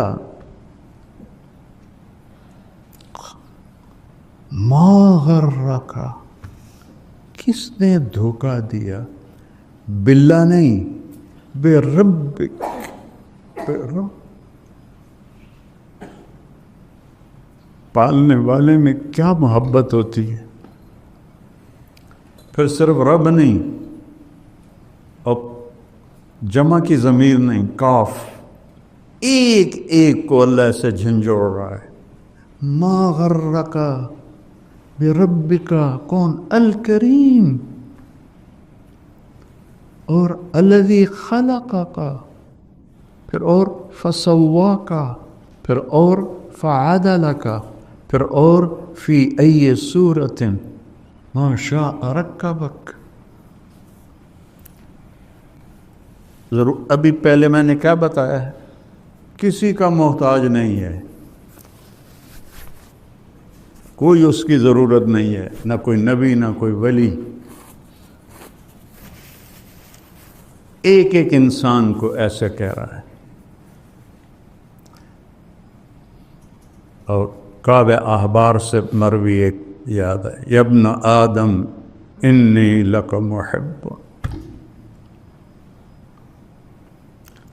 ما غرک، کس نے دھوکہ دیا، باللہ نہیں، بے ربک، بے رب، پالنے والے میں کیا محبت ہوتی ہے۔ پھر صرف رب نہیں، اور جمع کی ضمیر نہیں، کاف، ایک ایک کو اللہ سے جھنجھوڑ رہا ہے. ما غرک بربک، کون؟ الکریم. اور الذی خلقک، پھر اور فسواک، پھر اور فعدلک، پھر اور فی ای صورت ما شاء رکبک. ضرور ابھی پہلے میں نے کیا بتایا ہے؟ کسی کا محتاج نہیں ہے، کوئی اس کی ضرورت نہیں ہے، نہ کوئی نبی نہ کوئی ولی. ایک ایک انسان کو ایسے کہہ رہا ہے. اور کعب احبار سے مروی ایک یاد ہے، یا ابن آدم انی لک محب.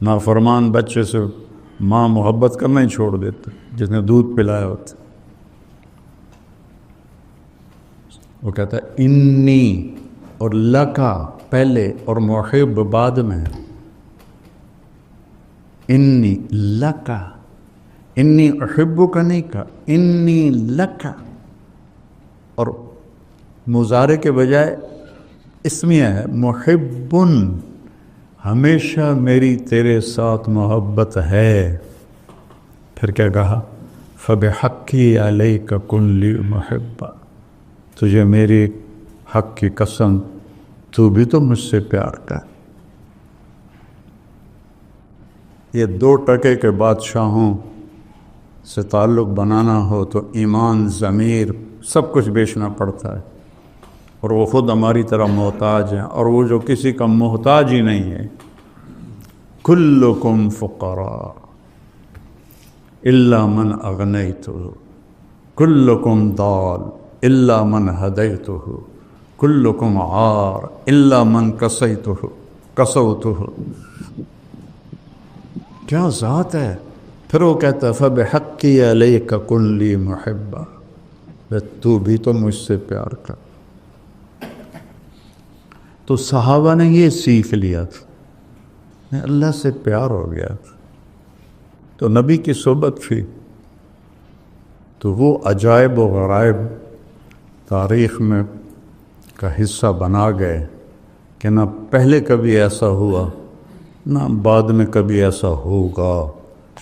نافرمان بچے سے ماں محبت کرنا ہی چھوڑ دیتے جس نے دودھ پلایا ہوتا. وہ کہتا ہے انی، اور لکا پہلے اور محب بعد میں. انی لکا، انی احبک کا نہیں کہا، انی لکا. اور مضارع کے بجائے اسمیہ ہے، محبن، ہمیشہ میری تیرے ساتھ محبت ہے. پھر کیا کہا؟ فبحقی علیک کن لی محبا، تجھے میری حق کی قسم تو بھی تو مجھ سے پیار کر. یہ 2 ٹکے کے بادشاہوں سے تعلق بنانا ہو تو ایمان، ضمیر، سب کچھ بیچنا پڑتا ہے. اور وہ خود ہماری طرح محتاج ہیں، اور وہ جو کسی کا محتاج ہی نہیں ہے. کلکم فقراء الا من اغنیتہ، کلکم ضال الا من ہدیتہ، کلکم عار الا من کسوتہ. کیا ذات ہے! پھر وہ کہتا ہے فبحقی علیک کن لی محبا، تو بھی تو مجھ سے پیار کر. تو صحابہ نے یہ سیکھ لیا تھا، اللہ سے پیار ہو گیا تو نبی کی صحبت تھی. تو وہ عجائب و غرائب تاریخ میں کا حصہ بنا گئے کہ نہ پہلے کبھی ایسا ہوا نہ بعد میں کبھی ایسا ہوگا،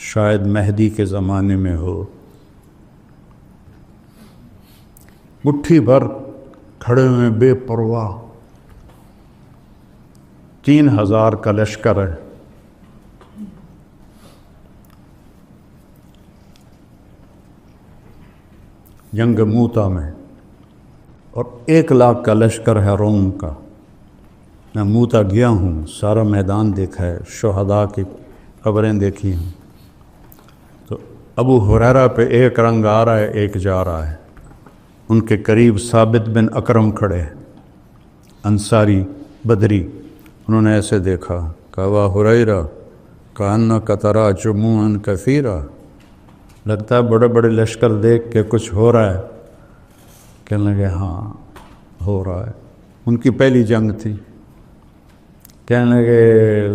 شاید مہدی کے زمانے میں ہو. مٹھی بھر کھڑے ہوئے بے پرواہ، 3000 کا لشکر ہے. جنگ موتا میں، اور 1 لاکھ کا لشکر ہے روم کا. میں موتا گیا ہوں، سارا میدان دیکھا ہے، شہداء کی قبریں دیکھی ہیں. تو ابو ہریرہ پہ ایک رنگ آ رہا ہے، ایک جا رہا ہے. ان کے قریب ثابت بن اکرم کھڑے، انصاری بدری. انہوں نے ایسے دیکھا، کہا وا ہریرہ کأنک تری جموعا کثیرا، لگتا ہے بڑے بڑے لشکر دیکھ کے کچھ ہو رہا ہے. کہنے لگے ہاں ہو رہا ہے. ان کی پہلی جنگ تھی. کہنے لگے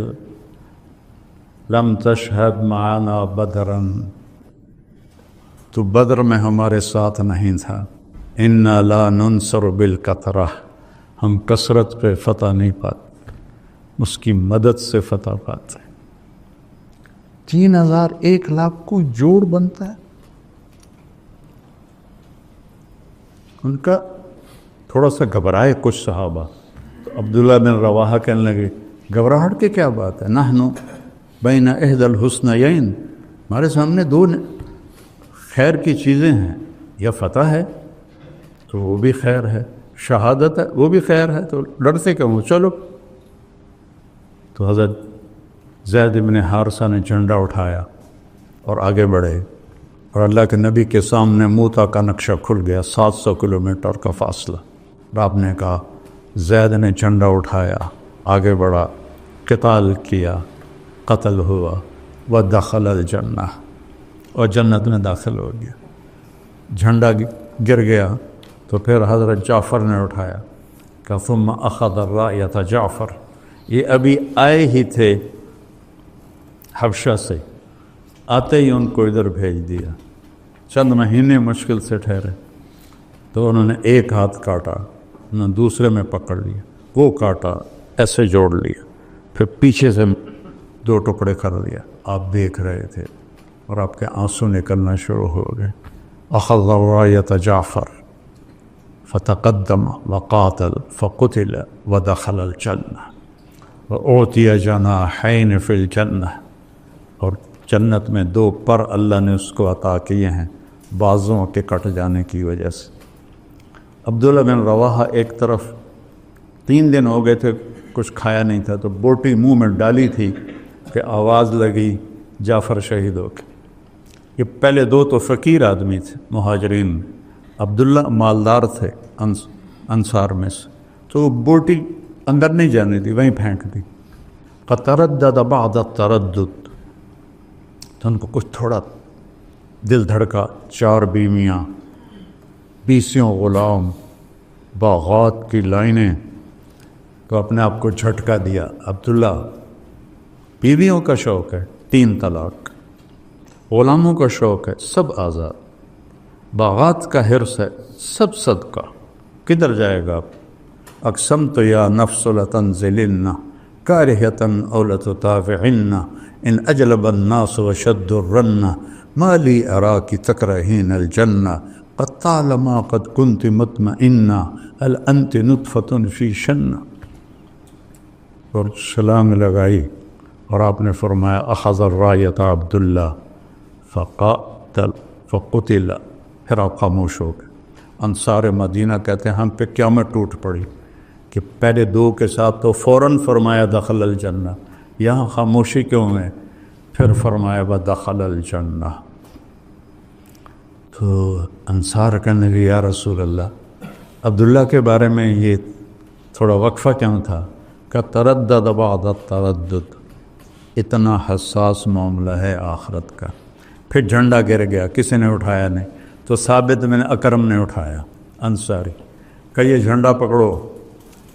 لم تشہد معنا بدرا، تو بدر میں ہمارے ساتھ نہیں تھا. انا لا ننصر بالکثرہ، ہم کثرت پہ فتح نہیں پاتے، اس کی مدد سے فتح پاتے. 3000 1 لاکھ کو جوڑ بنتا ہے. ان کا تھوڑا سا گھبرائے کچھ صحابہ. تو عبداللہ بن رواحہ کہنے لگے گھبراہٹ کی کیا بات ہے، نحن بین احدی الحسنیین، ہمارے سامنے 2 خیر کی چیزیں ہیں، یا فتح ہے تو وہ بھی خیر ہے، شہادت ہے وہ بھی خیر ہے، تو ڈرتے کیوں ہو، چلو. تو حضرت زید بن حارثہ نے جھنڈا اٹھایا اور آگے بڑھے، اور اللہ کے نبی کے سامنے موتا کا نقشہ کھل گیا، 700 کلومیٹر کا فاصلہ. آپ نے کہا زید نے جھنڈا اٹھایا، آگے بڑھا، قتال کیا، قتل ہوا، ودخل الجنہ، اور جنت میں داخل ہو گیا. جھنڈا گر گیا تو پھر حضرت جعفر نے اٹھایا، کہ ثم اخذ الرایۃ جعفر، یہ ابھی آئے ہی تھے حبشہ سے، آتے ہی ان کو ادھر بھیج دیا۔ چند مہینے مشکل سے ٹھہرے تو انہوں نے ایک ہاتھ کاٹا، انہوں نے دوسرے میں پکڑ لیا، وہ کاٹا، ایسے جوڑ لیا، پھر پیچھے سے 2 ٹکڑے کر دیا۔ آپ دیکھ رہے تھے اور آپ کے آنسو نکلنا شروع ہو گئے۔ اخذ رایۃ جعفر فتقدم وقاتل فقتل ودخل الجنہ واعطی جناحین فی الجنہ، اور جنت میں 2 پر اللہ نے اس کو عطا کیے ہیں بازوں کے کٹ جانے کی وجہ سے۔ عبداللہ بن رواحہ ایک طرف 3 دن ہو گئے تھے کچھ کھایا نہیں تھا، تو بوٹی منہ میں ڈالی تھی کہ آواز لگی جعفر شہید ہو کے۔ یہ پہلے 2 تو فقیر آدمی تھے مہاجرین میں، عبداللہ مالدار تھے انصار میں سے، تو وہ بوٹی اندر نہیں جانے دی، وہیں پھینک دی۔ قد تردد بعد التردد، تو ان کو کچھ تھوڑا دل دھڑکا، 4 بیویاں، 20 غلام، باغات کی لائنیں، تو اپنے آپ کو جھٹکا دیا۔ عبداللہ بیویوں کا شوق ہے 3 طلاق، غلاموں کا شوق ہے سب آزاد، باغات کا حرص ہے سب صدقہ، کدھر جائے گا آپ؟ اقسمت یا نفس لتنزلن کارہۃ او لتطاوعن ان اجلب الناس وشد الرن ما لی اراک تکرہین الجنہ قد تعلم قد كنت مطمئنہ هل انت نطفۃ فی شنہ، اور چھلانگ لگائی اور آپ نے فرمایا اخذ الرایۃ عبداللہ فقتل، پھر آپ خاموش ہو گئے۔ انصار مدینہ کہتے ہیں ہم پہ قیامت ٹوٹ پڑی کہ پہلے 2 کے ساتھ تو فوراً فرمایا دخل الجنہ، یہاں خاموشی کیوں ہے؟ پھر فرمایا دخل الجنہ۔ تو انصار کہنے لگے یا رسول اللہ، عبداللہ کے بارے میں یہ تھوڑا وقفہ کیوں تھا؟ کہ تردد بعد التردد، اتنا حساس معاملہ ہے آخرت کا۔ پھر جھنڈا گر گیا، کسی نے اٹھایا نہیں، تو ثابت بن اکرم نے اٹھایا، انصاری، کہ یہ جھنڈا پکڑو۔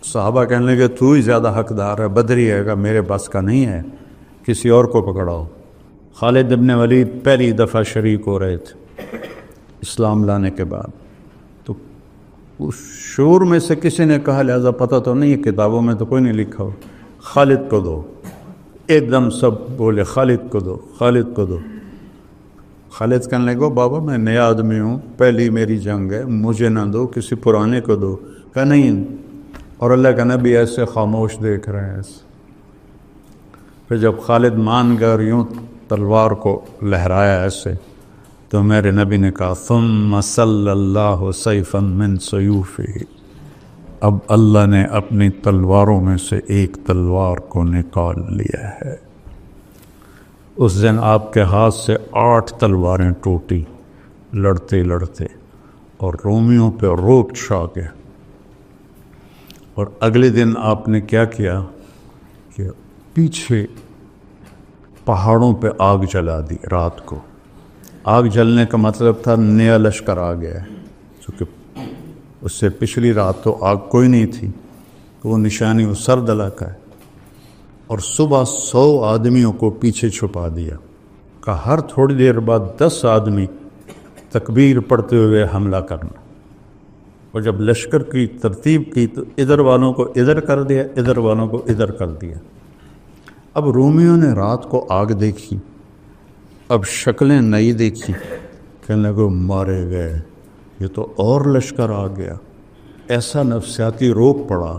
صحابہ کہنے لگے تو ہی زیادہ حقدار ہے، بدری ہے، کہ میرے بس کا نہیں ہے، کسی اور کو پکڑاؤ۔ خالد بن ولید پہلی دفعہ شریک ہو رہے تھے اسلام لانے کے بعد، تو اس شور میں سے کسی نے کہا، لہذا پتہ تو نہیں، کتابوں میں تو کوئی نہیں لکھا ہو، خالد کو دو۔ ایک دم سب بولے خالد کو دو، خالد کو دو۔ خالد کہنے لگے بابا میں نیا آدمی ہوں، پہلی میری جنگ ہے، مجھے نہ دو، کسی پرانے کو دو۔ کہا نہیں، اور اللہ کا نبی ایسے خاموش دیکھ رہے ہیں ایسے۔ پھر جب خالد مان گئے اور یوں تلوار کو لہرایا ایسے، تو میرے نبی نے کہا ثم صلی اللہ سیفا من سیوفہ، اب اللہ نے اپنی تلواروں میں سے ایک تلوار کو نکال لیا ہے۔ اس دن آپ کے ہاتھ سے 8 تلواریں ٹوٹی لڑتے لڑتے، اور رومیوں پہ روب چھا گیا۔ اور اگلے دن آپ نے کیا کیا کہ پیچھے پہاڑوں پہ آگ جلا دی رات کو۔ آگ جلنے کا مطلب تھا نیا لشکر آ گیا ہے، چونکہ اس سے پچھلی رات تو آگ کوئی نہیں تھی، تو وہ نشانی وہ سرد علاقہ ہے۔ اور صبح 100 آدمیوں کو پیچھے چھپا دیا، کہ ہر تھوڑی دیر بعد 10 آدمی تکبیر پڑھتے ہوئے حملہ کرنا۔ اور جب لشکر کی ترتیب کی تو ادھر والوں کو ادھر کر دیا، ادھر والوں کو ادھر کر دیا۔ اب رومیوں نے رات کو آگ دیکھی، اب شکلیں نئی دیکھی، کہنے لگے مارے گئے، یہ تو اور لشکر آ گیا۔ ایسا نفسیاتی روپ پڑا،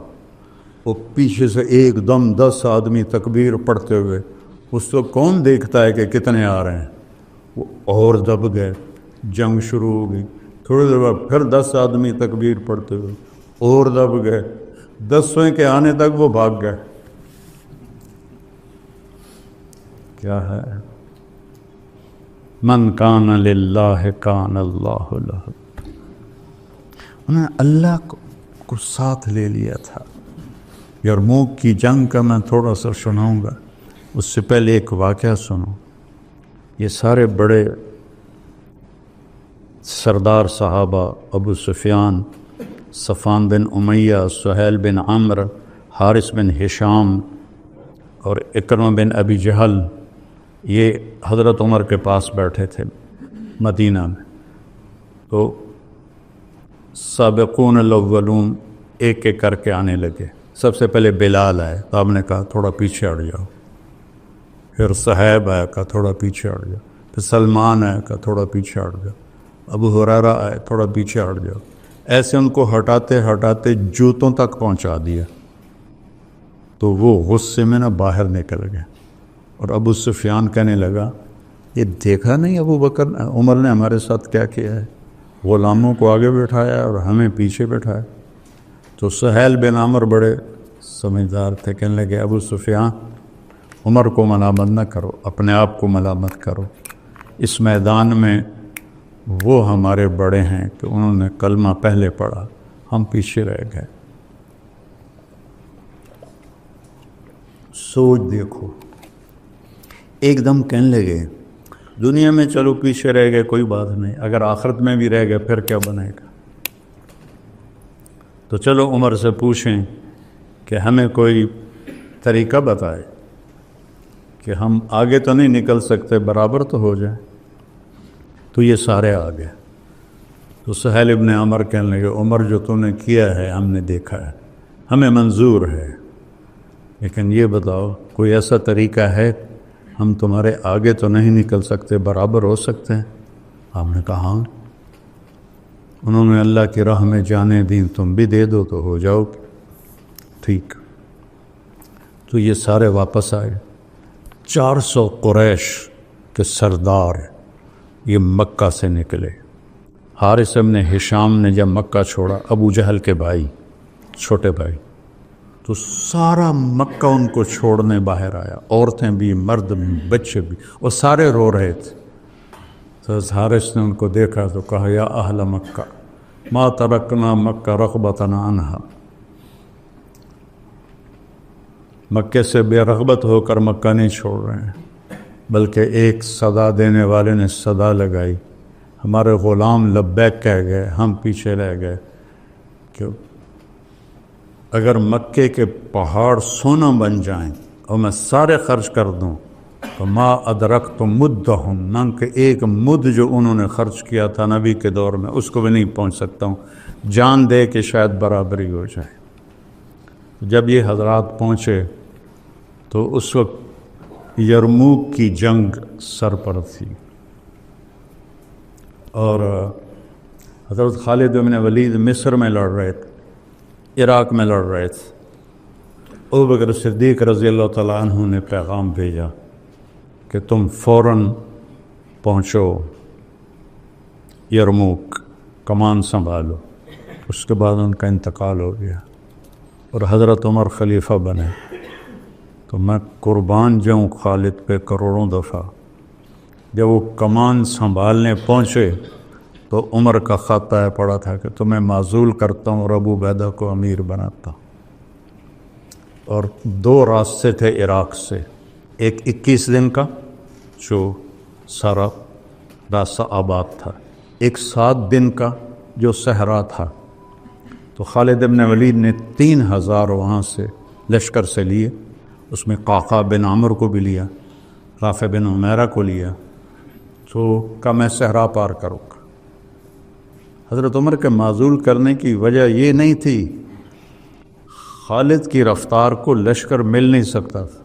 وہ پیچھے سے ایک دم 10 آدمی تکبیر پڑھتے ہوئے، اس کو کون دیکھتا ہے کہ کتنے آ رہے ہیں، وہ اور دب گئے، جنگ شروع ہو گئی۔ تھوڑی دیر بعد پھر 10 آدمی تکبیر پڑھتے ہوئے اور دب گئے، 10ویں کے آنے تک وہ بھاگ گئے۔ کیا ہے؟ من کان للہ کان اللہ لہ، انہوں نے اللہ کو ساتھ لے لیا تھا۔ یرموک کی جنگ کا میں تھوڑا سا سناؤں گا، اس سے پہلے ایک واقعہ سنو۔ یہ سارے بڑے سردار صحابہ، ابو سفیان، صفوان بن امیہ، سہیل بن عمرو، حارث بن ہشام اور اکرمہ بن ابی جہل، یہ حضرت عمر کے پاس بیٹھے تھے مدینہ میں، تو سابقون الاولون ایک ایک کر کے آنے لگے۔ سب سے پہلے بلال آئے تو آپ نے کہا تھوڑا پیچھے ہٹ جاؤ، پھر صہیب آیا، کہا تھوڑا پیچھے ہٹ جاؤ، پھر سلمان آیا، کہا تھوڑا پیچھے ہٹ جاؤ، ابو ہریرہ آئے، تھوڑا پیچھے ہٹ جاؤ۔ ایسے ان کو ہٹاتے ہٹاتے جوتوں تک پہنچا دیا، تو وہ غصے میں نہ باہر نکل گئے۔ اور ابو سفیان کہنے لگا یہ دیکھا نہیں ابو بکر عمر نے ہمارے ساتھ کیا کیا ہے، غلاموں کو آگے بٹھایا اور ہمیں پیچھے بٹھایا۔ تو سہیل بن عمر بڑے سمجھدار تھے، کہنے لگے ابو سفیان عمر کو ملامت نہ کرو، اپنے آپ کو ملامت کرو، اس میدان میں وہ ہمارے بڑے ہیں کہ انہوں نے کلمہ پہلے پڑھا، ہم پیچھے رہ گئے۔ سوچ دیکھو، ایک دم کہنے لگے دنیا میں چلو پیچھے رہ گئے کوئی بات نہیں، اگر آخرت میں بھی رہ گئے پھر کیا بنے گا؟ تو چلو عمر سے پوچھیں کہ ہمیں کوئی طریقہ بتائے کہ ہم آگے تو نہیں نکل سکتے، برابر تو ہو جائے۔ تو یہ سارے آ گئے۔ تو سہیل ابن عمر کہنے لگے عمر جو تم نے کیا ہے ہم نے دیکھا ہے، ہمیں منظور ہے، لیکن یہ بتاؤ کوئی ایسا طریقہ ہے ہم تمہارے آگے تو نہیں نکل سکتے، برابر ہو سکتے ہیں؟ آپ نے کہا ہاں۔ انہوں نے اللہ کی راہ میں جانے دیں، تم بھی دے دو تو ہو جاؤ گے۔ ٹھیک۔ تو یہ سارے واپس آئے۔ 400 قریش کے سردار یہ مکہ سے نکلے۔ حارث ابن ہشام نے جب مکہ چھوڑا، ابو جہل کے بھائی، چھوٹے بھائی، تو سارا مکہ ان کو چھوڑنے باہر آیا، عورتیں بھی، مرد بھی، بچے بھی، اور سارے رو رہے تھے۔ تو حارث نے ان کو دیکھا تو کہا یا اہل مکہ ما ترکنا مکہ رغبتنا عنہا، مکے سے بے رغبت ہو کر مکہ نہیں چھوڑ رہے ہیں، بلکہ ایک صدا دینے والے نے صدا لگائی، ہمارے غلام لبیک کہہ گئے، ہم پیچھے رہ گئے۔ کیوں؟ اگر مکے کے پہاڑ سونا بن جائیں اور میں سارے خرچ کر دوں تو ما ادرکت مدہم، نہ کہ ایک مد جو انہوں نے خرچ کیا تھا نبی کے دور میں اس کو بھی نہیں پہنچ سکتا ہوں، جان دے کہ شاید برابری ہو جائے۔ جب یہ حضرات پہنچے تو اس وقت یرموک کی جنگ سر پر تھی، اور حضرت خالد بن ولید مصر میں لڑ رہے تھے، عراق میں لڑ رہے تھے۔ ابو بکر صدیق رضی اللہ تعالیٰ عنہ نے پیغام بھیجا کہ تم فوراً پہنچو یرموک، کمان سنبھالو۔ اس کے بعد ان کا انتقال ہو گیا اور حضرت عمر خلیفہ بنے۔ تو میں قربان جاؤں خالد پہ کروڑوں دفعہ، جب وہ کمان سنبھالنے پہنچے تو عمر کا خط آیا پڑا تھا کہ تمہیں معزول کرتا ہوں اور ابو عبیدہ کو امیر بناتا ہوں۔ اور 2 راستے تھے عراق سے، ایک 21 دن کا جو سارا راستہ آباد تھا، ایک 7 دن کا جو صحرا تھا۔ تو خالد بن ولید نے 3000 وہاں سے لشکر سے لیے، اس میں قعقاع بن عمرو کو بھی لیا، رافع بن عمیرہ کو لیا، تو کہا میں صحرا پار کروں گا۔ حضرت عمر کے معزول کرنے کی وجہ یہ نہیں تھی، خالد کی رفتار کو لشکر مل نہیں سکتا تھا،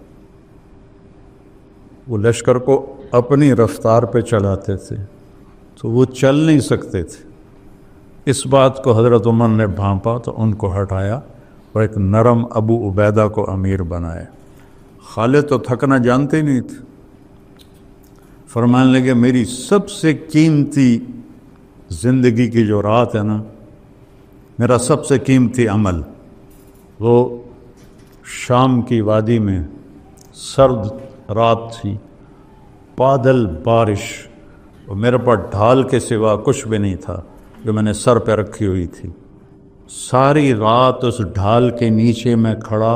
وہ لشکر کو اپنی رفتار پہ چلاتے تھے تو وہ چل نہیں سکتے تھے۔ اس بات کو حضرت عمر نے بھانپا تو ان کو ہٹایا اور ایک نرم ابو عبیدہ کو امیر بنایا۔ خالد تو تھکنا جانتے ہی نہیں تھے، فرمانے لگے میری سب سے قیمتی زندگی کی جو رات ہے نا، میرا سب سے قیمتی عمل وہ شام کی وادی میں سرد رات تھی، بادل بارش، اور میرے پاس ڈھال کے سوا کچھ بھی نہیں تھا جو میں نے سر پہ رکھی ہوئی تھی۔ ساری رات اس ڈھال کے نیچے میں کھڑا،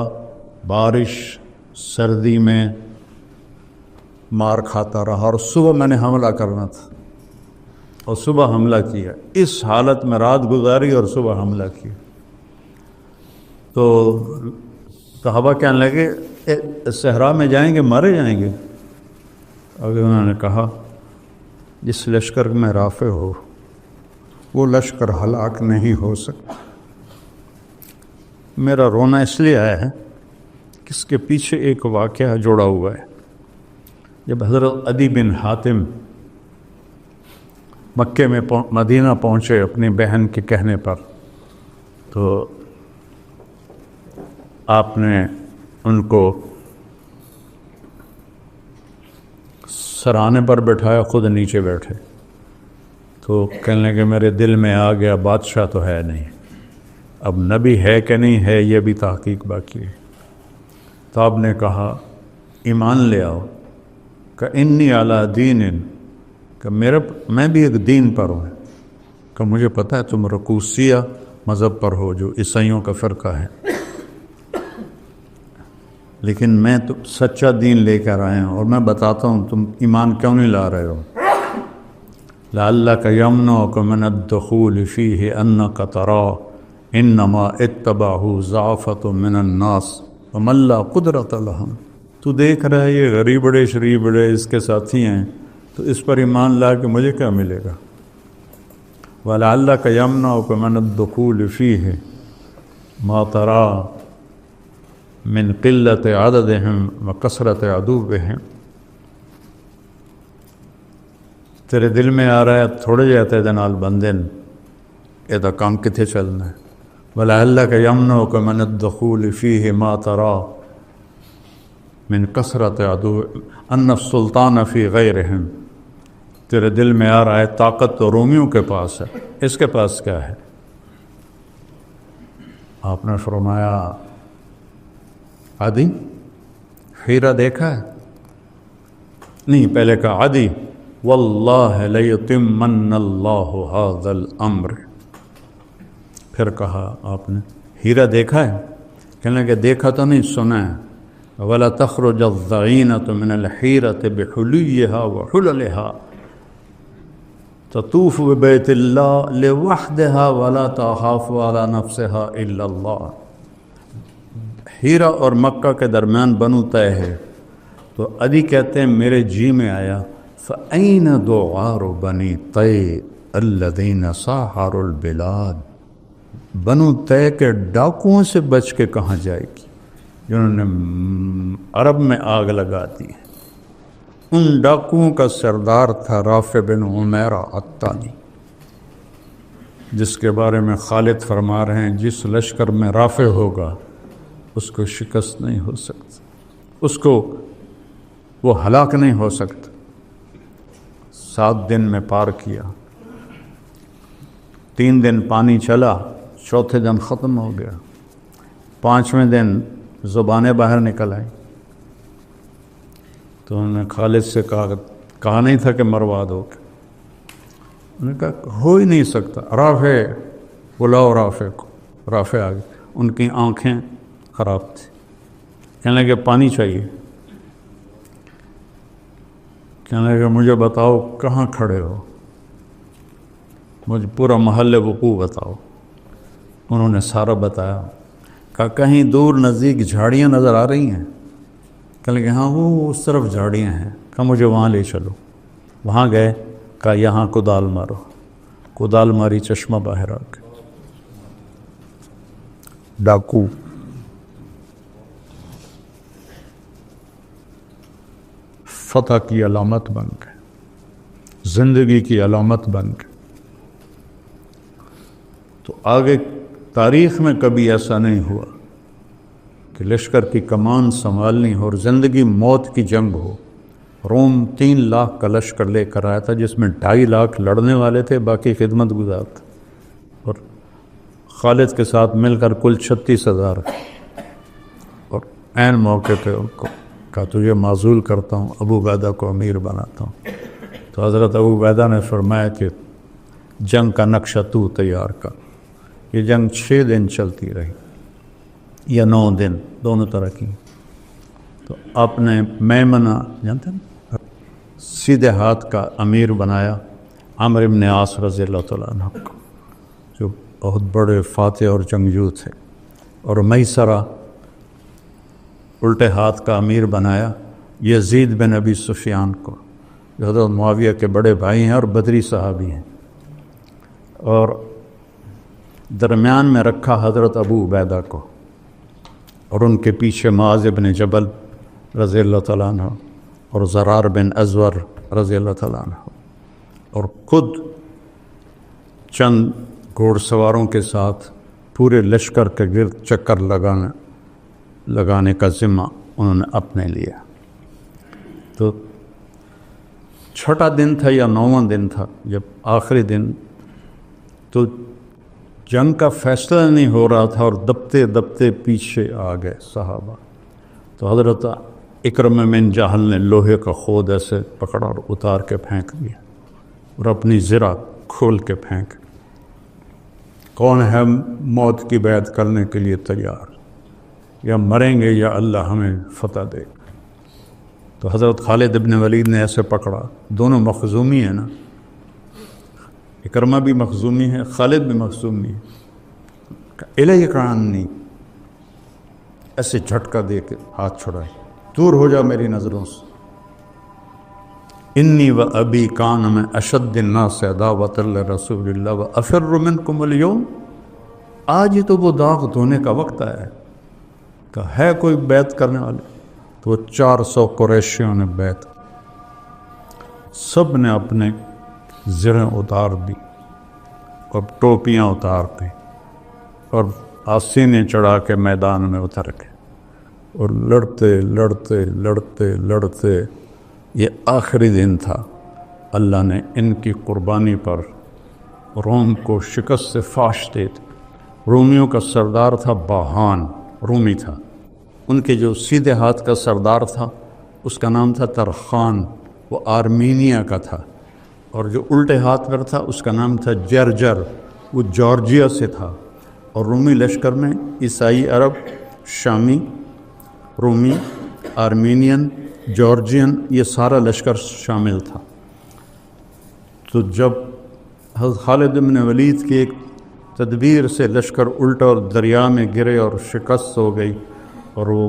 بارش سردی میں مار کھاتا رہا، اور صبح میں نے حملہ کرنا تھا اور صبح حملہ کیا۔ اس حالت میں رات گزاری اور صبح حملہ کیا۔ تو صحابہ کہنے لگے صحرا میں جائیں گے مارے جائیں گے؟ اب انہوں نے کہا جس لشکر میں رافع ہو وہ لشکر ہلاک نہیں ہو سکتا۔ میرا رونا اس لیے آیا ہے کہ اس کے پیچھے ایک واقعہ جوڑا ہوا ہے۔ جب حضرت عدی بن حاتم مکے میں مدینہ پہنچے اپنی بہن کے کہنے پر، تو آپ نے ان کو سرانے پر بٹھایا، خود نیچے بیٹھے، تو کہنے لگے میرے دل میں آ گیا بادشاہ تو ہے نہیں، اب نبی ہے کہ نہیں ہے یہ بھی تحقیق باقی ہے۔ تو آپ نے کہا ایمان لے آؤ کہ انی علی دین، کہ میں بھی ایک دین پر ہوں، کہ مجھے پتہ ہے تم رکوسیہ مذہب پر ہو جو عیسائیوں کا فرقہ ہے، لیکن میں تو سچا دین لے کر آیا ہوں، اور میں بتاتا ہوں تم ایمان کیوں نہیں لا رہے ہو۔ لعلک یمنعک من الدخول فیہ انک تری انما اتبعہ ضعفۃ من الناس ومن لا قدرۃ لہم۔ تو دیکھ رہا ہے یہ غریب بڑے شریف بڑے اس کے ساتھی ہیں، تو اس پر ایمان لا کے مجھے کیا ملے گا۔ وَلَعَلَّكَ يَمْنَعُكَ مِنَ الدُّخُولِ فِيهِ مَا تَرَى مِنْ قِلَّةِ عَدَدِهِمْ وَكَثْرَةِ عَدُوِّهِمْ۔ تیرے دل میں آ رہا ہے تھوڑے جاتے دے نال بندے یہ تو کام کتنے چلنا ہے۔ وَلَعَلَّكَ يَمْنَعُكَ مِنَ الدُّخُولِ فِيهِ مَا تَرَى مِنْ كَثْرَةِ عَدُوِّهِمْ أَنَّ السُّلْطَانَ فِي غَيْرِهِمْ۔ تیرے دل میں آ رہا ہے طاقت تو رومیوں کے پاس ہے، اس کے پاس کیا ہے؟ آپ نے فرمایا عدی ہیرا دیکھا ہے؟ نہیں، پہلے کہا عدی واللہ لیتمن اللہ ھذا الامر، پھر کہا آپ نے ہیرا دیکھا ہے؟ کہنے لگے دیکھا تو نہیں، سنا ہے۔ ولا تخرج الضعینۃ من الحیرۃ بحلیھا وحللھا تطوف ببیت اللہ لوحدھا ولا تخاف علی نفسھا الا اللہ۔ ہیرا اور مکہ کے درمیان بنو طے ہے، تو عدی کہتے ہیں میرے جی میں آیا فأین دعار بنی طے الذین ساحروا البلاد۔ بنو طے کے ڈاکوؤں سے بچ کے کہاں جائے گی جنہوں نے عرب میں آگ لگا دی ہے۔ ان ڈاکوؤں کا سردار تھا رافع بن عمیرہ الطانی، جس کے بارے میں خالد فرما رہے ہیں جس لشکر میں رافع ہوگا اس کو شکست نہیں ہو سکتی، اس کو وہ ہلاک نہیں ہو سکتا۔ 7 دن میں پار کیا، 3 دن پانی چلا، چوتھے دن ختم ہو گیا، 5ویں دن زبانیں باہر نکل آئیں۔ تو انہوں نے خالد سے کہا نہیں تھا کہ مروا دو گے، انہوں نے کہا ہو ہی نہیں سکتا، رافع بلاؤ رافع کو۔ رافع آ گئے، ان کی آنکھیں خراب تھیں، کہنے لگے پانی چاہیے، کہنے لگے مجھے بتاؤ کہاں کھڑے ہو، مجھے پورا محل وقوع بتاؤ۔ انہوں نے سارا بتایا، کہا کہیں دور نزدیک جھاڑیاں نظر آ رہی ہیں؟ کہنے لگے ہاں وہ اس طرف جھاڑیاں ہیں۔ کہا مجھے وہاں لے چلو۔ وہاں گئے، کہا یہاں کدال مارو، کدال ماری، چشمہ باہر آ گیا۔ ڈاکو فتح کی علامت بن گئے، زندگی کی علامت بن گئے۔ تو آگے تاریخ میں کبھی ایسا نہیں ہوا کہ لشکر کی کمان سنبھالنی ہو اور زندگی موت کی جنگ ہو۔ روم 3 لاکھ کا لشکر لے کر آیا تھا، جس میں 2.5 لاکھ لڑنے والے تھے، باقی خدمت گزار تھے، اور خالد کے ساتھ مل کر کل 36,000۔ اور عین موقع پہ ان کو کہا تجھے معزول کرتا ہوں، ابو عبیدہ کو امیر بناتا ہوں۔ تو حضرت ابو عبیدہ نے فرمایا کہ جنگ کا نقشہ تو تیار کر۔ یہ جنگ 6 دن چلتی رہی یا 9 دن، دونوں طرح کی۔ تو آپ نے میمنہ جانتے ہیں سیدھے ہاتھ کا امیر بنایا عمرو بن عاص رضی اللہ تعالیٰ عنہ کو، جو بہت بڑے فاتح اور جنگجو تھے، اور میسرہ الٹے ہاتھ کا امیر بنایا یزید بن ابی سفیان کو۔ جو حضرت معاویہ کے بڑے بھائی ہیں اور بدری صحابی ہیں، اور درمیان میں رکھا حضرت ابو عبیدہ کو، اور ان کے پیچھے معاذ بن جبل رضی اللہ تعالیٰ عنہ اور زرار بن ازور رضی اللہ تعالیٰ عنہ، اور خود چند گھوڑ سواروں کے ساتھ پورے لشکر کے گرد چکر لگانے کا ذمہ انہوں نے اپنے لیا۔ تو چھٹا دن تھا یا 9واں دن تھا، جب آخری دن، تو جنگ کا فیصلہ نہیں ہو رہا تھا اور دبتے دبتے پیچھے آ گئے صحابہ۔ تو حضرت اکرمہ بن جہل نے لوہے کا خود ایسے پکڑا اور اتار کے پھینک دیا اور اپنی زرہ کھول کے پھینک، کون ہے موت کی بیعت کرنے کے لیے تیار، یا مریں گے یا اللہ ہمیں فتح دے گا۔ تو حضرت خالد ابن ولید نے ایسے پکڑا، دونوں مخزومی ہیں نا، اکرمہ بھی مخزومی ہے، خالد بھی مخزومی ہے، الیک عنی، ایسے جھٹکا دے کے ہاتھ چھڑائے، دور ہو جا میری نظروں سے، انی و ابی کان من اشد الناس عداوۃ لرسول اللہ وافر منکم اليوم، آج ہی تو وہ داغ دھونے کا وقت آیا ہے، کہ ہے کوئی بیعت کرنے والے؟ تو وہ 400 قریشیوں نے بیعت، سب نے اپنے زریں اتار دی اور ٹوپیاں اتار دی اور آسینے چڑھا کے میدان میں اتر گئے، اور لڑتے لڑتے لڑتے لڑتے یہ آخری دن تھا، اللہ نے ان کی قربانی پر روم کو شکست سے فاش دے دی۔ رومیوں کا سردار تھا باہان، رومی تھا، ان کے جو سیدھے ہاتھ کا سردار تھا اس کا نام تھا ترخان، وہ آرمینیا کا تھا، اور جو الٹے ہاتھ پر تھا اس کا نام تھا جرجر، وہ جارجیا سے تھا۔ اور رومی لشکر میں عیسائی عرب، شامی، رومی، آرمینین، جارجین، یہ سارا لشکر شامل تھا۔ تو جب حضرت خالد بن ولید کی ایک تدبیر سے لشکر الٹا اور دریا میں گرے اور شکست ہو گئی اور وہ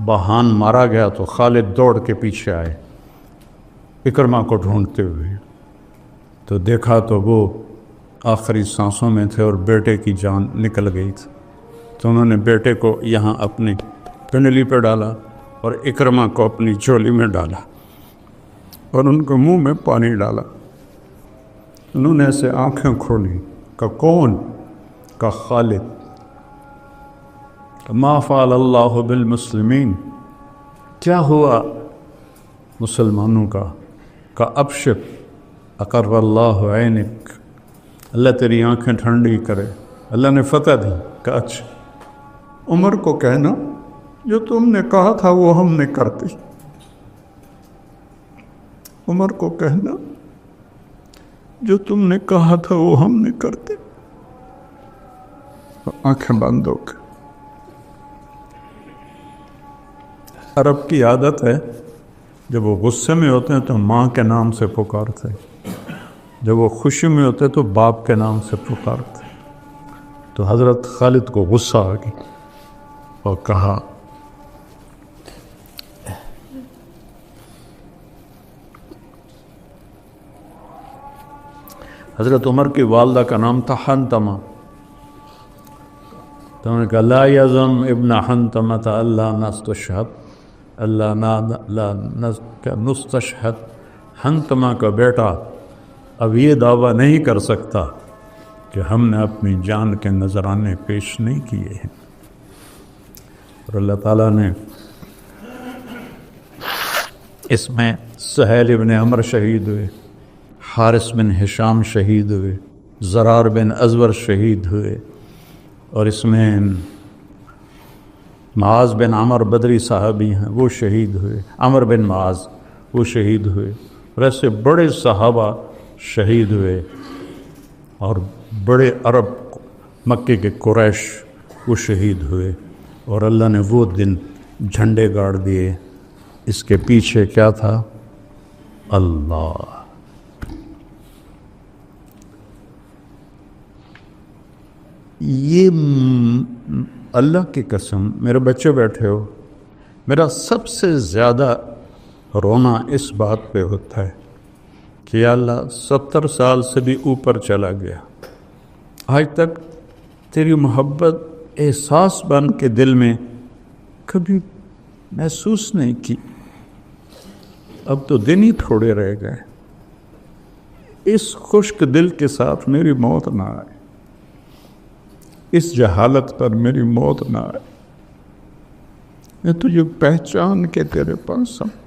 باہان مارا گیا، تو خالد دوڑ کے پیچھے آئے اکرمہ کو ڈھونڈتے ہوئے، تو دیکھا تو وہ آخری سانسوں میں تھے اور بیٹے کی جان نکل گئی تھی۔ تو انہوں نے بیٹے کو یہاں اپنی پنڈلی پہ ڈالا اور اکرمہ کو اپنی جھولی میں ڈالا اور ان کو منہ میں پانی ڈالا۔ انہوں نے ایسے آنکھیں کھولی کہ کون؟ کہ خالد۔ ما فعل اللہ بالمسلمین، کیا ہوا مسلمانوں کا؟ کہ ابشر اقر اللہ عینک، اللہ تیری آنکھیں ٹھنڈی کرے، اللہ نے فتح دی۔ کہ اچھا، عمر کو کہنا جو تم نے کہا تھا وہ ہم نے کر دی، عمر کو کہنا جو تم نے کہا تھا وہ ہم نے کر دی۔ آنکھیں بند ہو کے، عرب کی عادت ہے جب وہ غصے میں ہوتے ہیں تو ماں کے نام سے پکارتے، جب وہ خوشی میں ہوتے تو باپ کے نام سے پکارتے۔ تو حضرت خالد کو غصہ آ گیا اور کہا حضرت عمر کی والدہ کا نام تھا حنتمہ، تو انہوں نے کہا لا یزم ابن حنتمہ اللہ نستشہد، اللہ نستشہد، حنتمہ کا بیٹا اب یہ دعویٰ نہیں کر سکتا کہ ہم نے اپنی جان کے نذرانے پیش نہیں کیے ہیں۔ اور اللہ تعالیٰ نے اس میں سہیل بن عمر شہید ہوئے، حارث بن ہشام شہید ہوئے، زرار بن ازور شہید ہوئے، اور اس میں معاذ بن عمر بدری صحابی ہیں وہ شہید ہوئے، عمر بن معاذ وہ شہید ہوئے، اور ایسے بڑے صحابہ شہید ہوئے، اور بڑے عرب مکے کے قریش وہ شہید ہوئے، اور اللہ نے وہ دن جھنڈے گاڑ دیے۔ اس کے پیچھے کیا تھا؟ اللہ۔ یہ اللہ کی قسم، میرے بچے بیٹھے ہو، میرا سب سے زیادہ رونا اس بات پہ ہوتا ہے کہ یا اللہ 70 سال سے بھی اوپر چلا گیا، آج تک تیری محبت احساس بن کے دل میں کبھی محسوس نہیں کی، اب تو دن ہی تھوڑے رہ گئے، اس خشک دل کے ساتھ میری موت نہ آئے، اس جہالت پر میری موت نہ آئے، میں تجھے پہچان کے تیرے پاس ہوں،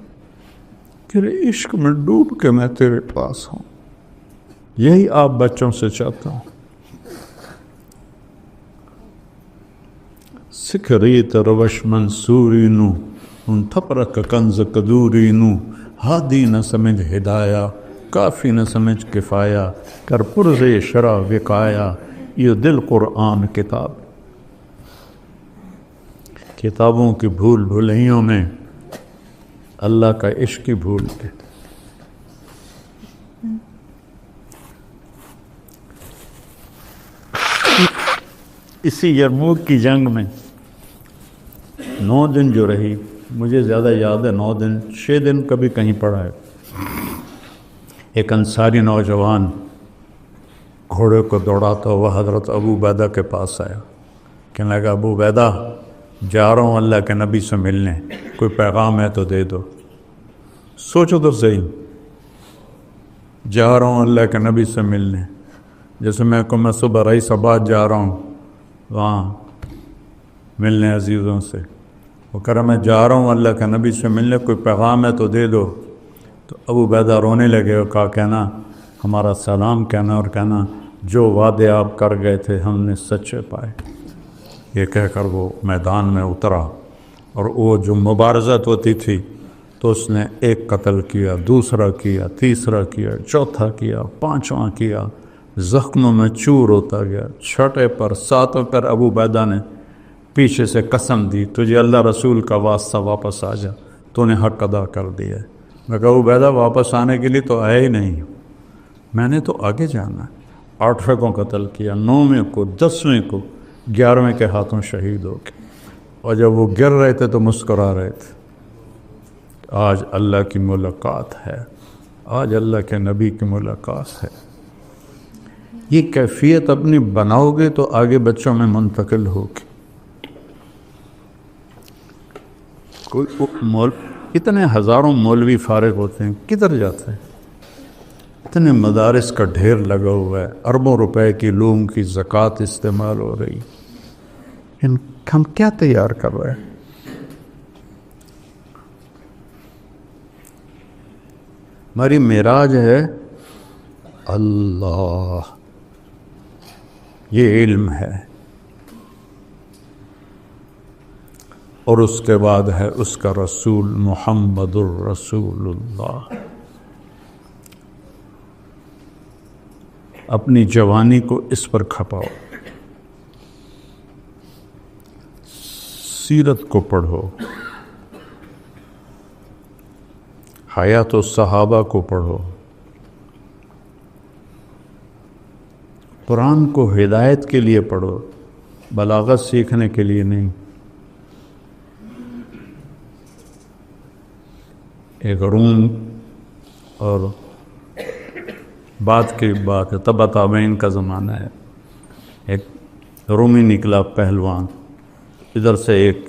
تیرے عشق میں ڈوب کے میں تیرے پاس ہوں، یہی آپ بچوں سے چاہتا ہوں۔ سکھریت روش منصوری نو ان تھپرک کنز قدوری نو، ہادی نہ سمجھ ہدایہ کافی نہ سمجھ کفایہ، کر پرز شرع وقایا، یہ دل قرآن کتاب۔ کتابوں کی بھول بھلیوں میں اللہ کا عشق کی بھول کے، اسی یرموک کی جنگ میں 9 دن جو رہی، مجھے زیادہ یاد ہے 9 دن، 6 دن کبھی کہیں پڑا ہے، ایک انصاری نوجوان گھوڑے کو دوڑاتا ہوا حضرت ابو عبیدہ کے پاس آیا، کہنے لگا ابو عبیدہ جا رہا ہوں اللہ کے نبی سے ملنے، کوئی پیغام ہے تو دے دو۔ سوچو تو صحیح، جا رہا ہوں اللہ کے نبی سے ملنے، جیسے میں صبح رئیس آباد جا رہا ہوں وہاں ملنے عزیزوں سے، وہ کہہ رہا میں جا رہا ہوں اللہ کے نبی سے ملنے، کوئی پیغام ہے تو دے دو۔ تو ابو عبیدہ رونے لگے اور کہا کہنا ہمارا سلام کہنا اور کہنا جو وعدے آپ کر گئے تھے ہم نے سچے پائے۔ یہ کہہ کر وہ میدان میں اترا، اور وہ جو مبارزت ہوتی تھی تو اس نے ایک قتل کیا، دوسرا کیا، تیسرا کیا، چوتھا کیا، پانچواں کیا، زخموں میں چور ہوتا گیا، چھٹے پر 7 پر ابو عبیدہ نے پیچھے سے قسم دی تجھے اللہ رسول کا واسطہ واپس آ جا، تو نے حق ادا کر دیا ہے۔ میں کہا ابو عبیدہ واپس آنے کے لیے تو آئے ہی نہیں، میں نے تو آگے جانا ہے۔ 8ویں کو قتل کیا، 9ویں کو، 10ویں کو، 11ویں کے ہاتھوں شہید ہو گئے، اور جب وہ گر رہے تھے تو مسکرا رہے تھے۔ آج اللہ کی ملاقات ہے، آج اللہ کے نبی کی ملاقات ہے۔ یہ کیفیت اپنی بناؤ گے تو آگے بچوں میں منتقل ہوگی۔ اتنے ہزاروں مولوی فارغ ہوتے ہیں، کدھر جاتے ہیں؟ اتنے مدارس کا ڈھیر لگا ہوا ہے، اربوں روپے کی لوگوں کی زکوٰۃ استعمال ہو رہی، ہم کیا تیار کر رہے ہیں؟ ہماری معراج ہے اللہ، یہ علم ہے، اور اس کے بعد ہے اس کا رسول محمد الرسول اللہ۔ اپنی جوانی کو اس پر کھپاؤ، سیرت کو پڑھو، حیات الصحابہ کو پڑھو، قرآن کو ہدایت کے لیے پڑھو، بلاغت سیکھنے کے لیے نہیں۔ ایک روم اور بعد کی بات ہے، تبع تابعین کا زمانہ ہے، ایک رومی نکلا پہلوان، ادھر سے ایک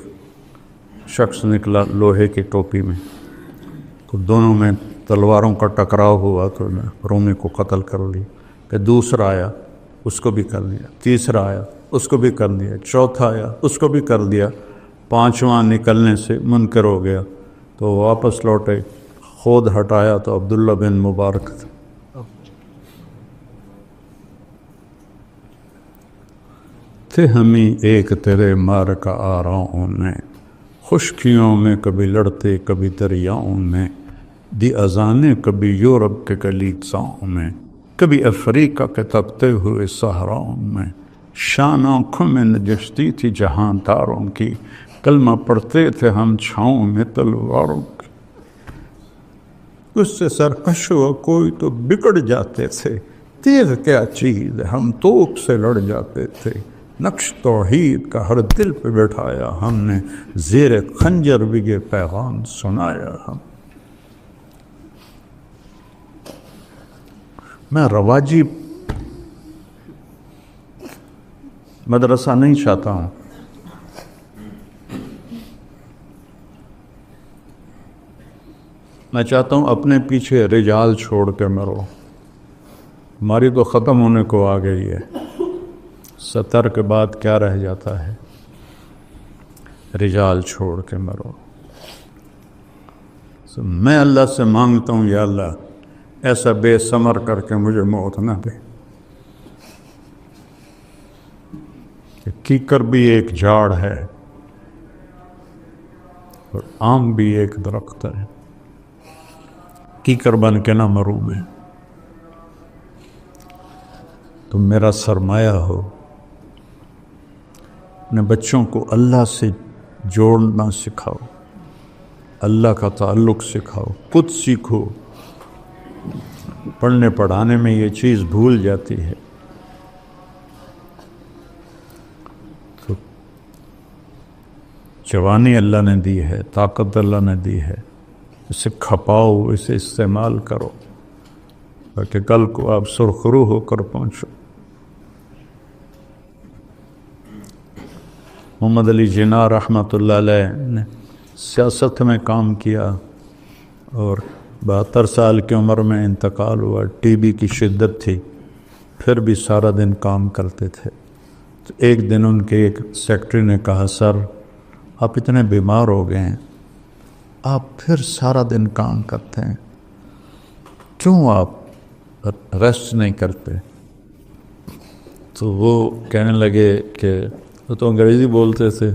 شخص نکلا لوہے کی ٹوپی میں، تو دونوں میں تلواروں کا ٹکراؤ ہوا تو رومی کو قتل کر لی، پھر دوسرا آیا اس کو بھی کر دیا، تیسرا آیا اس کو بھی کر دیا، چوتھا آیا اس کو بھی کر دیا، 5واں نکلنے سے منکر ہو گیا تو واپس لوٹے، خود ہٹایا تو عبداللہ بن مبارک تھا۔ تھے ہمیں ایک تیرے مار کا آراؤں میں، خشکیوں میں کبھی لڑتے کبھی دریاؤں میں، دی اذانیں کبھی یورپ کے گلیچاؤں میں، کبھی افریقہ کے تپتے ہوئے صحراؤں میں، شان آنکھوں میں نجشتی تھی جہاں تاروں کی، کلمہ پڑھتے تھے ہم چھاؤں میں تلواروں کی، اس سے سرکش ہوا کوئی تو بگڑ جاتے تھے، تیغ کیا چیز ہم توپ سے لڑ جاتے تھے، نقش توحید کا ہر دل پہ بٹھایا ہم نے، زیر خنجر بھی یہ پیغام سنایا ہم۔ میں رواجی مدرسہ نہیں چاہتا ہوں. میں چاہتا ہوں اپنے پیچھے رجال چھوڑ کے مرو. ہماری تو ختم ہونے کو آ گئی ہے. 70 کے بعد کیا رہ جاتا ہے؟ رجال چھوڑ کے مرو. میں اللہ سے مانگتا ہوں یا اللہ ایسا بے ثمر کر کے مجھے موت نہ دے. کیکر بھی ایک جھاڑ ہے اور آم بھی ایک درخت ہے. کیکر بن کے نہ مروں میں. تم میرا سرمایہ ہو. اپنے بچوں کو اللہ سے جوڑنا سکھاؤ، اللہ کا تعلق سکھاؤ، خود سیکھو. پڑھنے پڑھانے میں یہ چیز بھول جاتی ہے. تو جوانی اللہ نے دی ہے، طاقت اللہ نے دی ہے، اسے کھپاؤ، اسے استعمال کرو تاکہ کل کو آپ سرخرو ہو کر پہنچو. محمد علی جناح رحمۃ اللہ علیہ نے سیاست میں کام کیا اور 72 سال کی عمر میں انتقال ہوا. ٹی بی کی شدت تھی، پھر بھی سارا دن کام کرتے تھے. تو ایک دن ان کے ایک سیکرٹری نے کہا، سر آپ اتنے بیمار ہو گئے ہیں، آپ پھر سارا دن کام کرتے ہیں، کیوں آپ ریسٹ نہیں کرتے؟ تو وہ کہنے لگے کہ وہ تو انگریزی بولتے تھے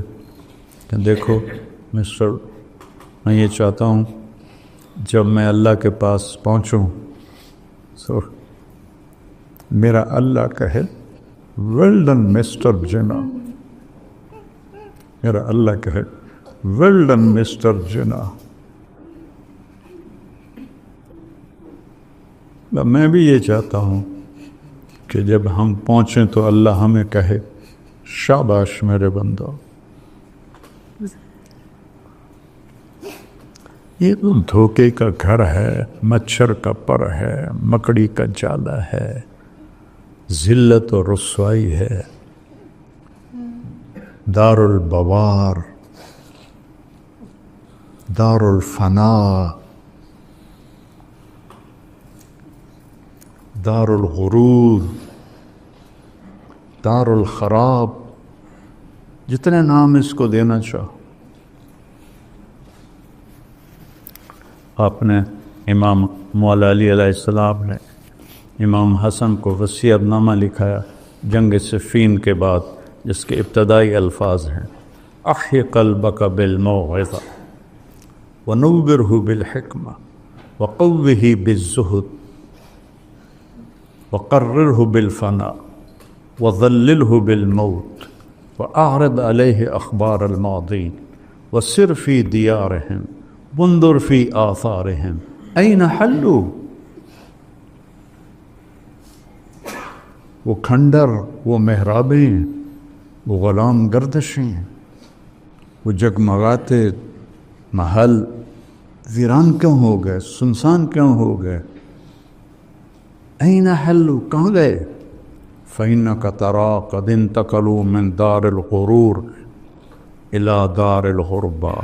کہ دیکھو مسٹر، میں یہ چاہتا ہوں جب میں اللہ کے پاس پہنچوں تو میرا اللہ کہے ویل ڈن مسٹر جناح. میرا اللہ کہے ویل ڈن مسٹر جناح. میں بھی یہ چاہتا ہوں کہ جب ہم پہنچیں تو اللہ ہمیں کہے شاباش میرے بندو. یہ تو دھوکے کا گھر ہے، مچھر کا پر ہے، مکڑی کا جالا ہے، ذلت و رسوائی ہے، دار البوار، دار الفنا، دار الغرور، دار الخراب، جتنے نام اس کو دینا چاہو. آپ نے امام مولا علی علیہ السلام نے امام حسن کو وصیت نامہ لکھایا جنگ صفین کے بعد، جس کے ابتدائی الفاظ ہیں احی قلبک بالموعظہ ونورہ بالحکمہ وقوہ بالزہد وقررہ بالفنا وظللہ بالموت وأعرض عليه أخبار الماضين وسر في ديارهم وانظر في آثارهم أين حلوا. وہ کھنڈر، وہ محرابیں، وہ غلام گردشیں، وہ جگمگاتے محل ویران کیوں ہو گئے، سنسان کیوں ہو گئے؟ أين حلوا، کہاں گئے؟ فإنك ترى قد انتقلوا من دار الغرور إلى دار الغربة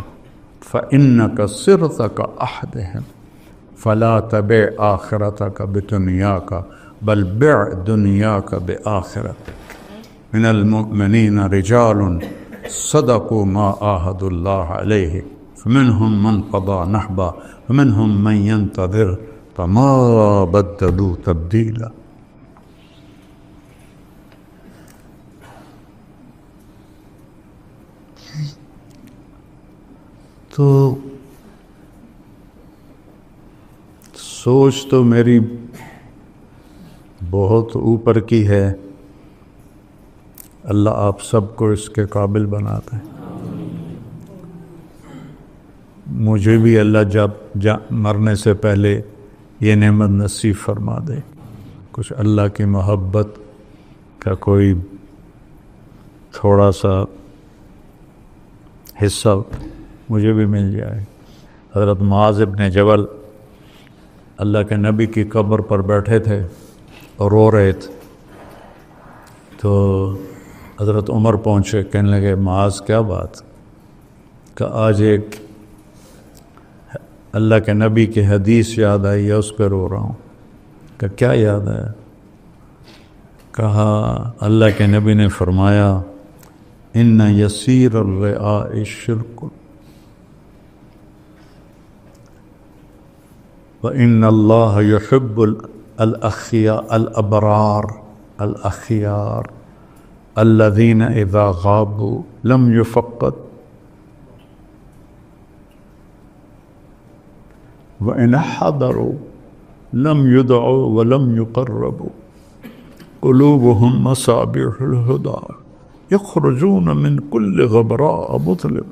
فإنك صرت كأحدهم فلا تبع آخرتك بدنياك بل بع دنياك بآخرتك. من المؤمنين رجال صدقوا ما عاهدوا الله عليه فمنهم من قضى نحبه ومنهم من ينتظر فما بدلوا تبديلا. تو سوچ تو میری بہت اوپر کی ہے. اللہ آپ سب کو اس کے قابل بناتا ہے. مجھے بھی اللہ جب مرنے سے پہلے یہ نعمت نصیب فرما دے، کچھ اللہ کی محبت کا کوئی تھوڑا سا حصہ مجھے بھی مل جائے. حضرت معاذ بن جبل اللہ کے نبی کی قبر پر بیٹھے تھے، اور رو رہے تھے. تو حضرت عمر پہنچے, کہنے لگے معاذ کیا بات؟ کہ آج ایک اللہ کے نبی کی حدیث یاد آئی ہے, اس پہ رو رہا ہوں. کہ کیا یاد ہے؟ کہا اللہ کے نبی نے فرمایا ان یسیر الرعاء شرک وان اللہ یحب الابرار الاخیار الذین اذا غابوا لم یفقد وان حضروا لم يدعوا ولم يقربوا قلوبهم مصابيح الهدى يخرجون من كل غبراء مظلم.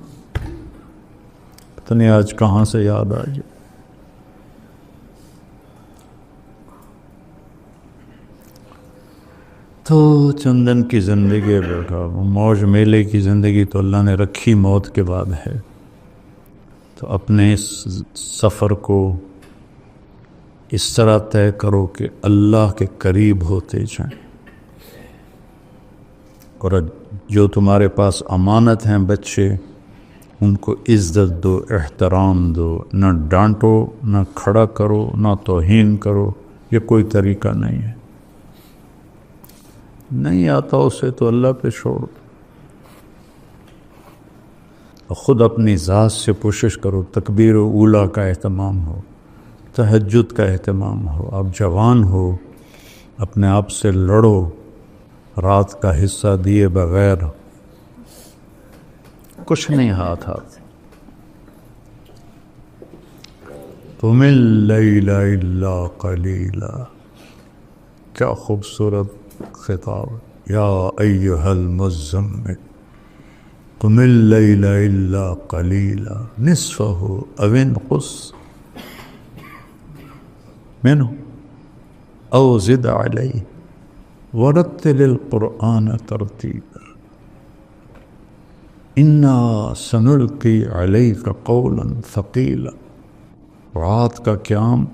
پتہ نہیں آج کہاں سے یاد آ گئی. تو چندن کی زندگی بیٹھا, موج میلے کی زندگی تو اللہ نے رکھی, موت کے بعد ہے. تو اپنے اس سفر کو اس طرح طے کرو کہ اللہ کے قریب ہوتے جائیں, اور جو تمہارے پاس امانت ہیں بچے, ان کو عزت دو, احترام دو, نہ ڈانٹو, نہ کھڑا کرو, نہ توہین کرو. یہ کوئی طریقہ نہیں ہے. نہیں آتا اسے تو اللہ پہ چھوڑ دو. خود اپنی ذات سے کوشش کرو, تکبیر اولیٰ کا اہتمام ہو, تہجد کا اہتمام ہو. آپ جوان ہو, اپنے آپ سے لڑو, رات کا حصہ دیے بغیر کچھ نہیں ہاتھ آتا. قم اللیل الا قلیلا, کیا خوبصورت خطاب. یا ایھا المزمل قم اللیل الا قلیلا نصفہ او انقص منه او زد علیہ ورتل القرآن ترتیلا انا سنلقی علیک قولا ثقیلا. رات کا قیام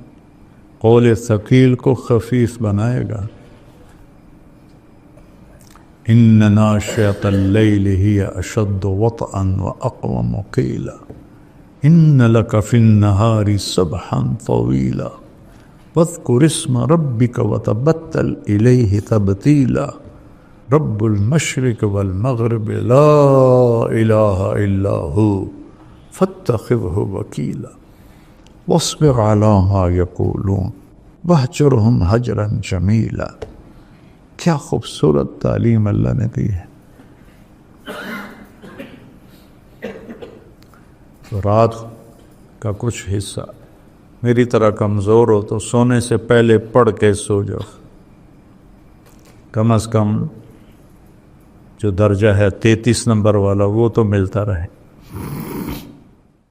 قول ثقیل کو خفیف بنائے گا. ان ناشئۃ اللیل ہی اشد وطئا واقوم قیلا ان لک فی النہار سبحا طویلا واذکر اسم ربک وتبتل الیہ تبتیلا رب المشرق والمغرب لا الہ الا ہو فاتخذہ وکیلا واصبر علی ما یقولون واہجرہم ہجرا جمیلا. کیا خوبصورت تعلیم اللہ نے دی ہے. تو رات کا کچھ حصہ میری طرح کمزور ہو تو سونے سے پہلے پڑھ کے سو جاؤ. کم از کم جو درجہ ہے 33 نمبر والا وہ تو ملتا رہے.